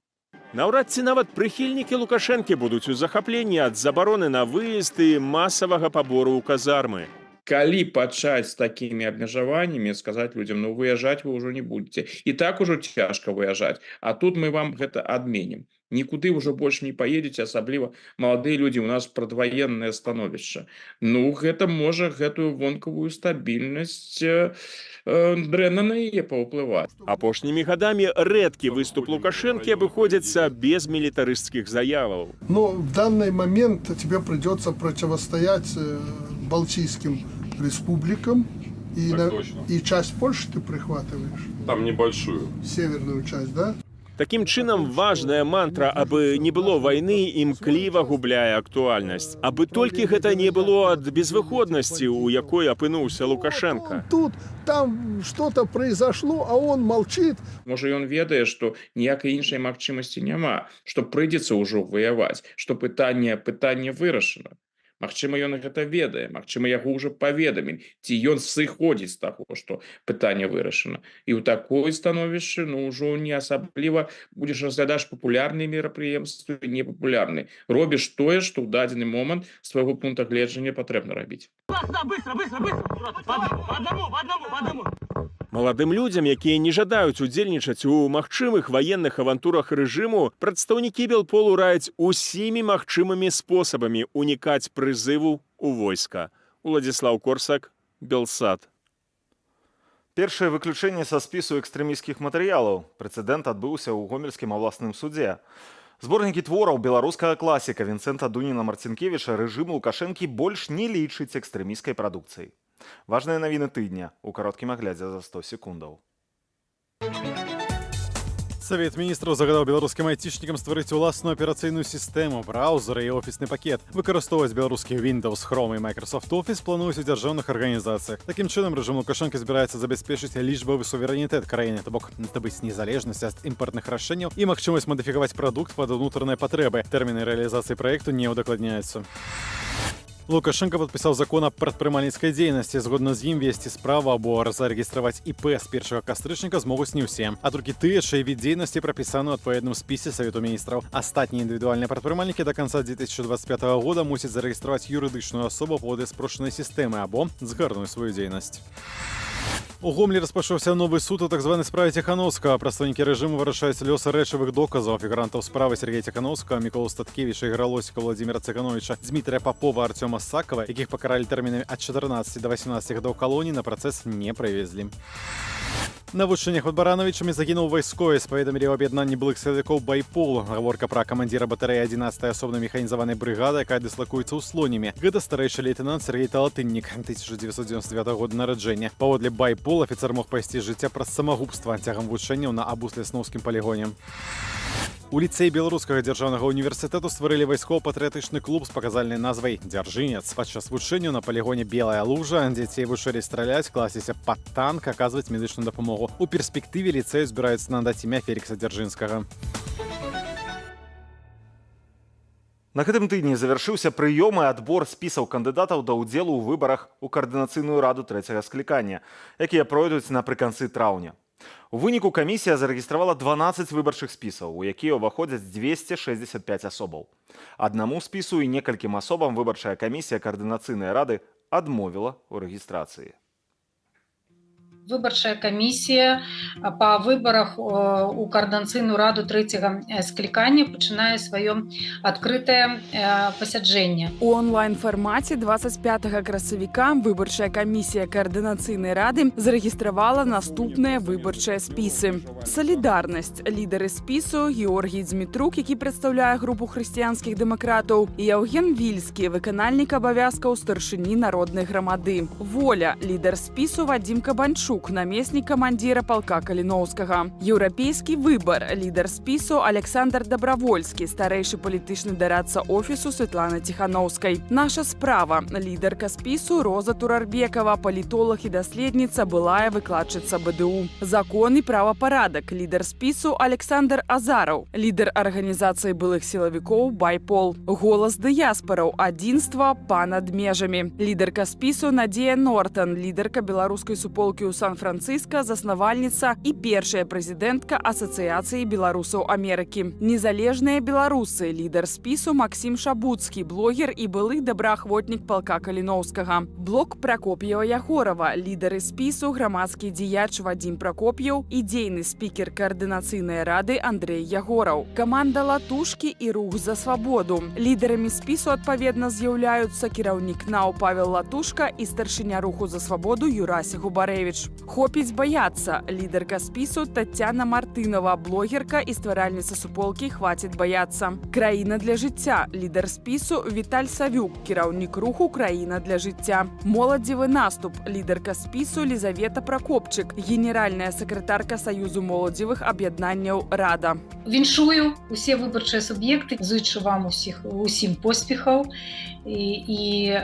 Speaker 4: Наўрад ці нават прыхільнікі Лукашэнкі будуць у захапленні ад забароны на выезд і масавага пабору ў казармы.
Speaker 12: Калі пачаць з такімі абмежаваннямі, сказаць людзям, ну выязджаць вы ўжо не будзеце. І так ужо цяжка выязджаць, а тут мы вам гэта адменім. Нікуды ўжо больш не паедзеце, асабліва маладыя людзі, у нас прадваеннае становішча. Ну, гэта можа гэтую вонкавую стабільнасць дрэнна на яе паўплываць.
Speaker 4: Апошнімі гадамі рэдкі выступ Лукашэнкі абыходзіцца без мілітарысцкіх заяваў.
Speaker 3: Но в данный момент тебе придется противостоять Балтийским республикам. И часть Польши ты прихватываешь?
Speaker 5: Там небольшую.
Speaker 3: Северную часть, да?
Speaker 4: Такім чынам, важная мантра, абы не было вайны, імкліва губляе актуальнасць. Абы толькі гэта не было ад безвыходнасці, у якой апынуўся Лукашенко.
Speaker 3: Тут, там что-то произошло, а он молчит.
Speaker 12: Можа, ён ведае, што ніякай іншай магчымасці няма, што прыйдзецца ўжо ваяваць, што пытанне вырашана. Магчыма, ён гэта ведае, магчыма, яго ўжо паведамілі, ці ён сыходзіць з таго, што пытанне вырашана. І ў такой становішчы, ну, ўжо не асабліва будзеш разглядаць папулярныя мерапрыемствы, непапулярныя. Робіш тое, што ў дадзены момант з твайго пункта гледжання патрэбна рабіць.
Speaker 4: Маладым людзям, якія не жадаюць удзельнічаць у магчымых ваенных авантурах рэжыму, прадстаўнікі Белполу раяць усімі магчымымі спосабамі унікаць прызыву ў войска. Уладзіслаў Корсак, Белсат.
Speaker 1: Першае выключэнне са спісу экстрэмісцкіх матэрыялаў. Прэцэдэнт адбыўся ў гомельскім абласным судзе. Зборнікі твораў беларускага класіка Вінцэнта Дуніна-Марцінкевіча рэжым Лукашэнкі больш не лічыць экстрэмісцкай прадукцыяй. Важныя навіны тыдня у кароткім аглядзе за 100 секундаў.
Speaker 21: Совет міністраў загадаў беларускім айцішнікам стварыць уласную аперацыйную сістэму, браузер і офісны пакет. Выкарыстоўваць беларускі Windows, Chrome і Microsoft Office плануюць у дзяржаўных арганізацыях. Такім чынам, рэжым Лукашэнкі збіраецца забяспечыць лічбавы суверэнітэт краіны, то бок здабыць незалежнасць ад імпартных рашэнняў і магчымасць мадыфікаваць прадукт пад унутраныя патрэбы. Тэрміны рэалізацыі праекту не ўдакладняюцца. Лукашенко подписал закон о прадпрымальніцкай дзейнасці. Згодна з ім весці справу або зарэгістраваць ІП з 1 кастрычніка змогуць не ўсе, а толькі тыя, чый від дзейнасці прапісаны ў адпаведным спісе Савету міністраў. Астатнія індывідуальныя прадпрымальнікі да канца 2025 года мусяць зарэгістраваць юрыдычную асобу паводле спрошчанай сістэмы або згарнуць сваю дзейнасць. У Гомлі распачаўся новы суд у так званай справе Ціханаўскага. Прадстаўнікі рэжыму вырашаюць лёсы рэчавых доказаў фігурантаў справы Сергея Ціханаўскага, Міколы Статкевіча, Ігора Лосіка, Владзіміра Цыгановіча, Дмітрия Папова, Артёма Сакава, якіх пакаралі тэрмінамі ад 14 до 18 гадоў калоніі, на працэс не прывезлі. На вучэннях пад Барановічамі загінуў вайсковец, паведамілі ў аб'яднанні былых сілавікоў «Байпол». Гаворка пра камандзіра батарэі 11-й асобнай механізаванай брыгады, якая дыслакуецца ў Слоніме. Гэта старэйшы лейтенант Сергей Талатыннік, 1999 года нараджэння. Паводле «Байпол» афіцэр мог пайсці з жыцця праз самагубства цягам вучэнняў на Абус-Лясноўскім палігоне. У ліцэі Беларускага дзяржаўнага універсітэту стварылі вайскова-патрыятычны клуб з паказальнай назвай «Дзяржынец». Падчас вучэнняў на палігоне «Белая лужа» дзяцей вучылі страляць, класціся пад танк, аказваць медычную дапамогу. У перспектыве ліцэю збіраюцца надаць імя Фелікса Дзяржынскага.
Speaker 1: На гэтым тыдні завяршыўся прыём і адбор спісаў кандыдатаў да ўдзелу ў выбарах у каардынацыйную раду 3-го склікання, якія пройдуць напрыканцы траўня. У выніку камісія зарэгістравала 12 выбарчых спісаў, у якія ўваходзяць 265 асобаў. Аднаму спісу і некалькім асобам выбарчая камісія каардынацыйнай рады адмовіла ў рэгістрацыі.
Speaker 11: Выбарчая камісія па выбарах у каардынацыйную раду 3-го склікання пачынае сваё адкрытае пасяджэнне.
Speaker 18: У онлайн-фармаце 25 красавіка выбарчая камісія каардынацыйнай рады зарэгістравала наступныя выбарчыя спісы. Салідарнасць, лідары спісу Георгій Дзмітрук, які прадстаўляе групу хрысціянскіх дэмакратаў, і Яўген Вільскі, выканальнік абавязкаў старшыні народнай грамады. Воля, лідар спісу Вадзім Кабанчук, намеснік камандзіра палка Каліноўскага. Еўрапейскі выбар, лідар спісу Александр Дабравольскі, старэйшы палітычны дарадца офісу Светланы Ціханаўскай. Наша справа, лідарка спісу Роза Турарбекова, палітолог і даследніца, былая выкладчыца БДУ. Закон і правапарадак, лідар спісу Александр Азараў, лідар арганізацыі былых сілавікоў «Байпол». Голас дыяспараў, адзінства па-над межамі. Лідарка спісу Надзея Нортан, лідарка беларускай суполкі ў Сан-Францыска, заснавальніца і першая прэзідэнтка Асацыяцыі беларусаў Амерыкі. Незалежныя беларусы, лідар спісу Максім Шабуцкі, блогер і былы добраахвотнік палка Каліноўскага. Блок Пракоп'ева Ягорова, лідары спісу грамадскі дзеяч Вадзім Пракоп'еў і дзейны спікер каардынацыйнай рады Андрэй Ягораў. Каманда Латушкі і рух за свабоду. Лідарамі спісу адпаведна з'яўляюцца кіраўнік НАУ Павел Латушка і старшыня руху за свабоду Юрасі Губарэвіч. Хопіць баяцца, лідарка спісу Тацяна Мартынова, блогерка і стваральніца суполкі «Хваціць баяцца». Краіна для жыцця, лідар спісу Віталь Савюк, кіраўнік руху «Краіна для жыцця». Моладзевы наступ, лідарка спісу Лізавета Пракопчык, генеральная сакратарка Саюзу моладзевых аб'яднанняў «Рада».
Speaker 11: Віншую усе выбарчыя суб'екты, зычу вам усім поспехаў і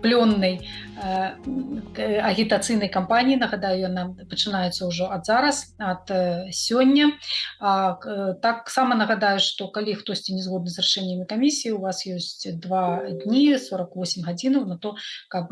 Speaker 11: плённай агітацыйнай кампаніі. Нагадаю, яна пачынаецца ўжо ад зараз, ад сёння. Таксама нагадаю, што калі хтосьці не згодны з рашэннямі камісіі, у вас ёсць 2 дні, 48 гадзінаў на то, каб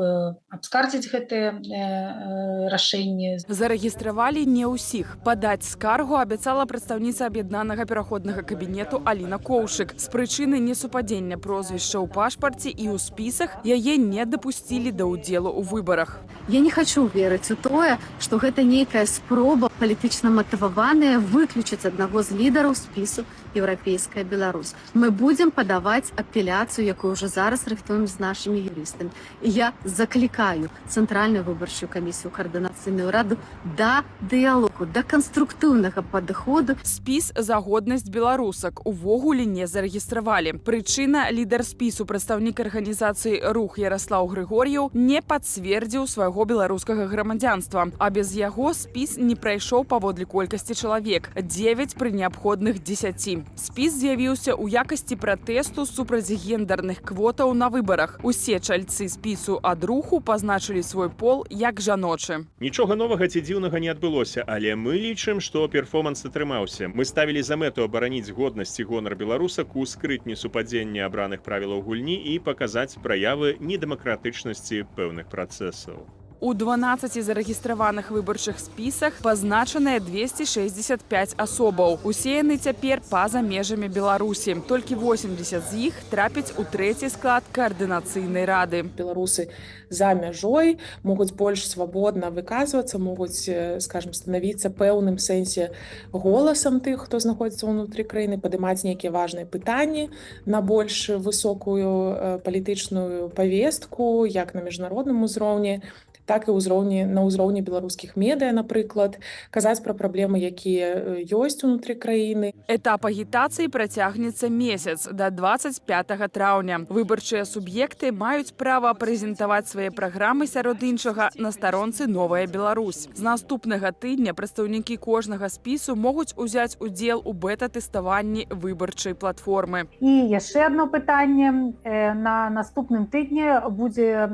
Speaker 11: абскардзіць гэтыя рашэнні.
Speaker 18: Зарэгістравалі не ўсіх. Падаць скаргу абяцала прадстаўніца аб'яднанага пераходнага кабінету Аліна Коўшык. З прычыны несупадзення прозвішча ў пашпарце і ў спісах яе не дапусцілі да ўдзелу у выбарах.
Speaker 14: Я не хочу верыць у тое, што гэта нейкая спроба палітычна матываваная выключыць аднаго з лідараў спісу «Еўрапейская Беларусь». Мы будзем падаваць апеляцыю, якую ўжо зараз рыхтуем з нашымі юрыстамі. Я заклікаю Цэнтральную выбарчую камісію каардынацыйную раду да дыялогу, да канструктыўнага падыходу.
Speaker 18: Спіс за годнасць беларусак увогуле не зарэгістравалі. Прычына, лідар спісу, прадстаўнік арганізацыі «Рух» Яраслаў Грыгор'еў не пацвердзіў свайго беларускага грамадзянства, а без яго спіс не прайшоў паводле колькасці чалавек 9 пры неабходных 10. Спіс з'явіўся ў якасці пратэсту супраць гендерных квотаў на выбарах. Усе чальцы спісу ад руху пазначылі свой пол як жаночы.
Speaker 4: Нічога новага ці дзіўнага не адбылося, але мы лічым, што перформанс атрымаўся. Мы ставілі за мэту абараніць годнасць і гонар беларусак, ускрыць несупадзенне абраных правілаў гульні і паказаць праявы недэмакратычнасці пэўных працэсаў.
Speaker 18: У 12 зарэгістраваных выбарчых спісах пазначаныя 265 асобаў. Усе яны цяпер па-за межамі Беларусі. Толькі 80 з іх трапяць у трэці склад каардынацыйнай рады.
Speaker 13: Беларусы за мяжой могуць больш свабодна выказвацца, могуць, скажем, становіцца пэўным сэнсе голасам тых, хто знаходзіцца ўнутры краіны, падымаць нейкія важныя пытанні на больш высокую палітычную павестку, як на міжнародным узроўні, так і на ўзроўні беларускіх медыа, напрыклад, казаць пра праблемы, якія ёсць унутры краіны.
Speaker 18: Этап агітацыі працягнецца месяц да 25 траўня. Выбарчыя суб'екты маюць права прэзентаваць свае праграмы сярод іншага на старонцы «Новая Беларусь». З наступнага тыдня прадстаўнікі кожнага спісу могуць узяць удзел у бета-тэставанні выбарчай платформы.
Speaker 11: І яшчэ одно пытанне. На наступным тыдні будзе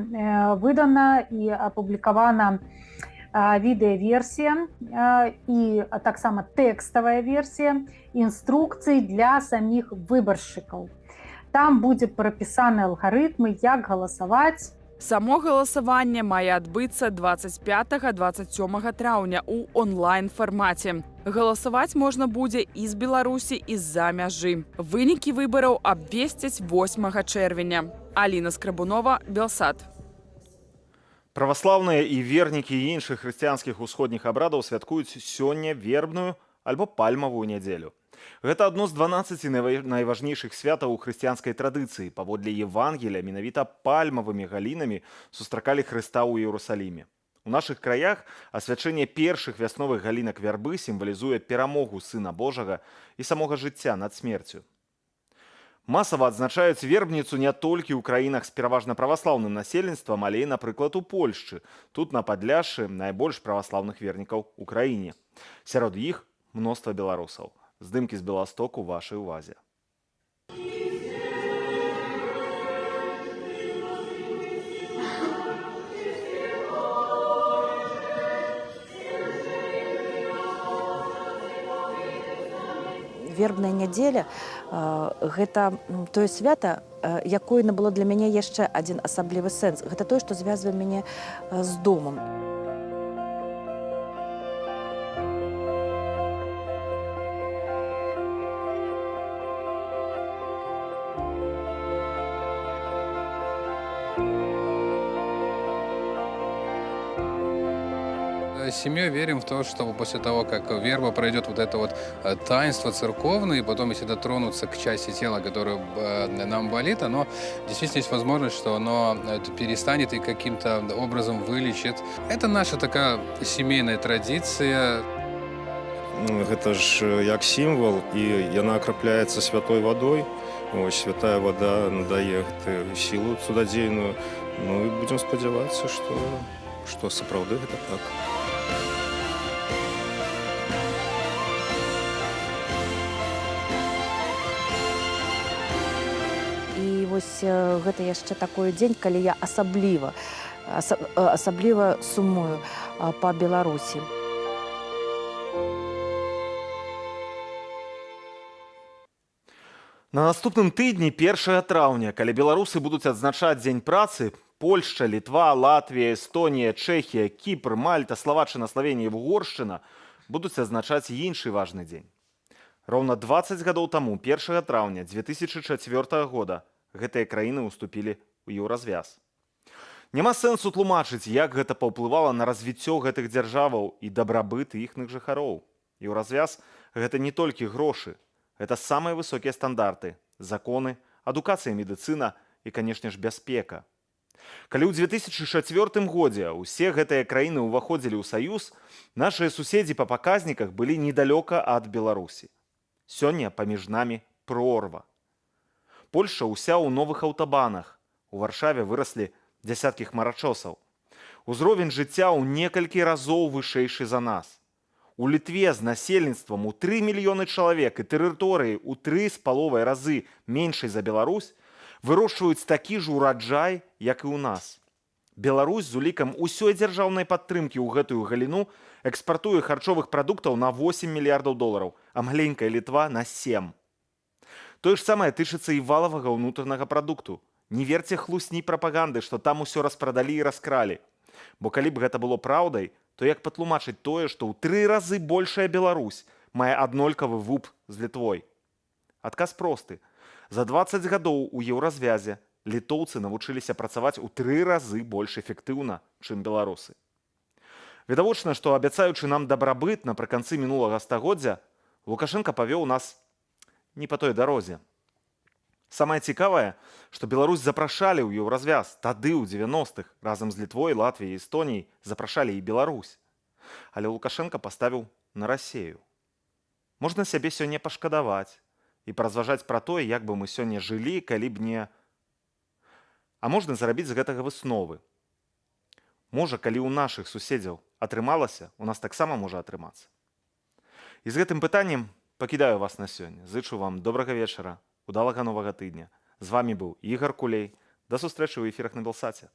Speaker 11: выдана і апублікавана відэаверсія і таксама тэкставая версія інструкцый для саміх выбаршчыкаў. Там будзе прапісаны алгарытмы, як галасаваць.
Speaker 18: Само галасаванне мае адбыцца 25-27 траўня ў онлайн-фармаце. Галасаваць можна будзе і з Беларусі, і з-за мяжы. Вынікі выбараў абвесцяць 8 чэрвеня. Аліна Скрабунова, Белсат.
Speaker 1: Праваслаўныя і вернікі іншых хрысціянскіх усходніх абрадаў святкуюць сёння вербную альбо пальмавую нядзелю. Гэта адно з 12 найважнейшых святаў у хрысціянскай традыцыі. Паводле Евангелія менавіта пальмавымі галінамі сустракалі Хрыста ў Іерусаліме. У нашых краях асвячэнне першых вясновых галінак вярбы сімвалізуе перамогу Сына Божага і самога жыцця над смерцю. Масава адзначаюць вербніцу не толькі ў краінах з пераважна праваслаўным насельніцтвам, але і, напрыклад, у Польшчы. Тут на Падляшшы найбольш праваслаўных вернікаў у краіне. Сярод іх мноства беларусаў. Здымкі з Беластоку вашай увазе.
Speaker 15: Вербная нядзеля гэта тое свята, якое набыло для мяне яшчэ адзін асаблівы сэнс. Гэта тое, што звязвае мяне з домам.
Speaker 22: Семьей верим в то, что после того, как верба пройдет вот это вот таинство церковное, и потом, если дотронуться к части тела, которая нам болит, оно действительно есть возможность, что оно перестанет и каким-то образом вылечит. Это наша такая семейная традиция.
Speaker 24: Гэта ж як сімвал, і яна акрапляецца святой вадой. Ось, святая вода надае сілу цудадзейную. Ну і будзем спадзявацца, што сапраўды гэта так.
Speaker 15: І вось гэта яшчэ такой дзень, калі я асабліва сумую па Беларусі.
Speaker 1: На наступным тыдні 1 траўня, калі беларусы будуць адзначаць дзень працы, Польшча, Літва, Латвія, Эстонія, Чэхія, Кіпр, Мальта, Славаччына, Славенія і Угоршчына будуць адзначаць іншы важны дзень. Роўна 20 гадоў таму, 1 траўня 2004 года, гэтыя краіны ўступілі ў еўразвяз. Няма сэнсу тлумачыць, як гэта паўплывала на развіццё гэтых дзяржаваў і дабрабыт іхных жыхароў. Еўразвяз – гэта не толькі грошы, гэта самыя высокія стандарты, законы, адукацыя, медыцына і, канешне ж, бяспека. Калі ў 2004 годзе ўсе гэтыя краіны ўваходзілі ў Саюз, нашыя суседзі па паказніках былі недалёка ад Беларусі. Сёння паміж намі прорва. Польшча ўся ў новых аўтабанах. У Варшаве выраслі дзясяткі хмарачосаў. Узровень жыцця ў некалькі разоў вышэйшы за нас. У Літве з насельніцтвам у 3 мільёны чалавек і тэрыторыі ў 3,5 разы меншай за Беларусь вырошчваюць такі ж ураджай, як і ў нас. Беларусь з улікам усёй дзяржаўнай падтрымкі ў гэтую галіну экспартуе харчовых прадуктаў на 8 мільярдаў долараў, а маленькая Літва на 7. Тое ж самае тычыцца і валавага ўнутранага прадукту. Не верце хлусні прапаганды, што там усё распрадалі і раскралі. Бо калі б гэта было праўдай, то як патлумачыць тое, што ў 3 разы большая Беларусь мае аднолькавы ВУП з Літвой? Адказ просты. За 20 гадоў у еўразвязе літоўцы навучыліся працаваць у 3 разы больш эфектыўна, чым беларусы. Відавочна, што абяцаючы нам дабрабыт напрыканцы мінулага стагоддзя, Лукашенко павёў нас не па той дарозе. Самае цікавае, што Беларусь запрашалі ў еўразвяз тады ў 90-х разам з Літвой, Латвіяй і Эстоніяй запрашалі і Беларусь. Але Лукашенко паставіў на Расею. Можна сябе сёння пашкадаваць і паразважаць пра тое, як бы мы сёння жылі, калі б не... А можна зарабіць з гэтага высновы. Можа, калі ў нашых суседзяў атрымалася, у нас таксама можа атрымацца. І з гэтым пытаннем пакідаю вас на сёння. Зычу вам добрага вечара, удалага новага тыдня. З вами быў Ігор Кулей. Да сустрэчы ў эфірах на Белсаце.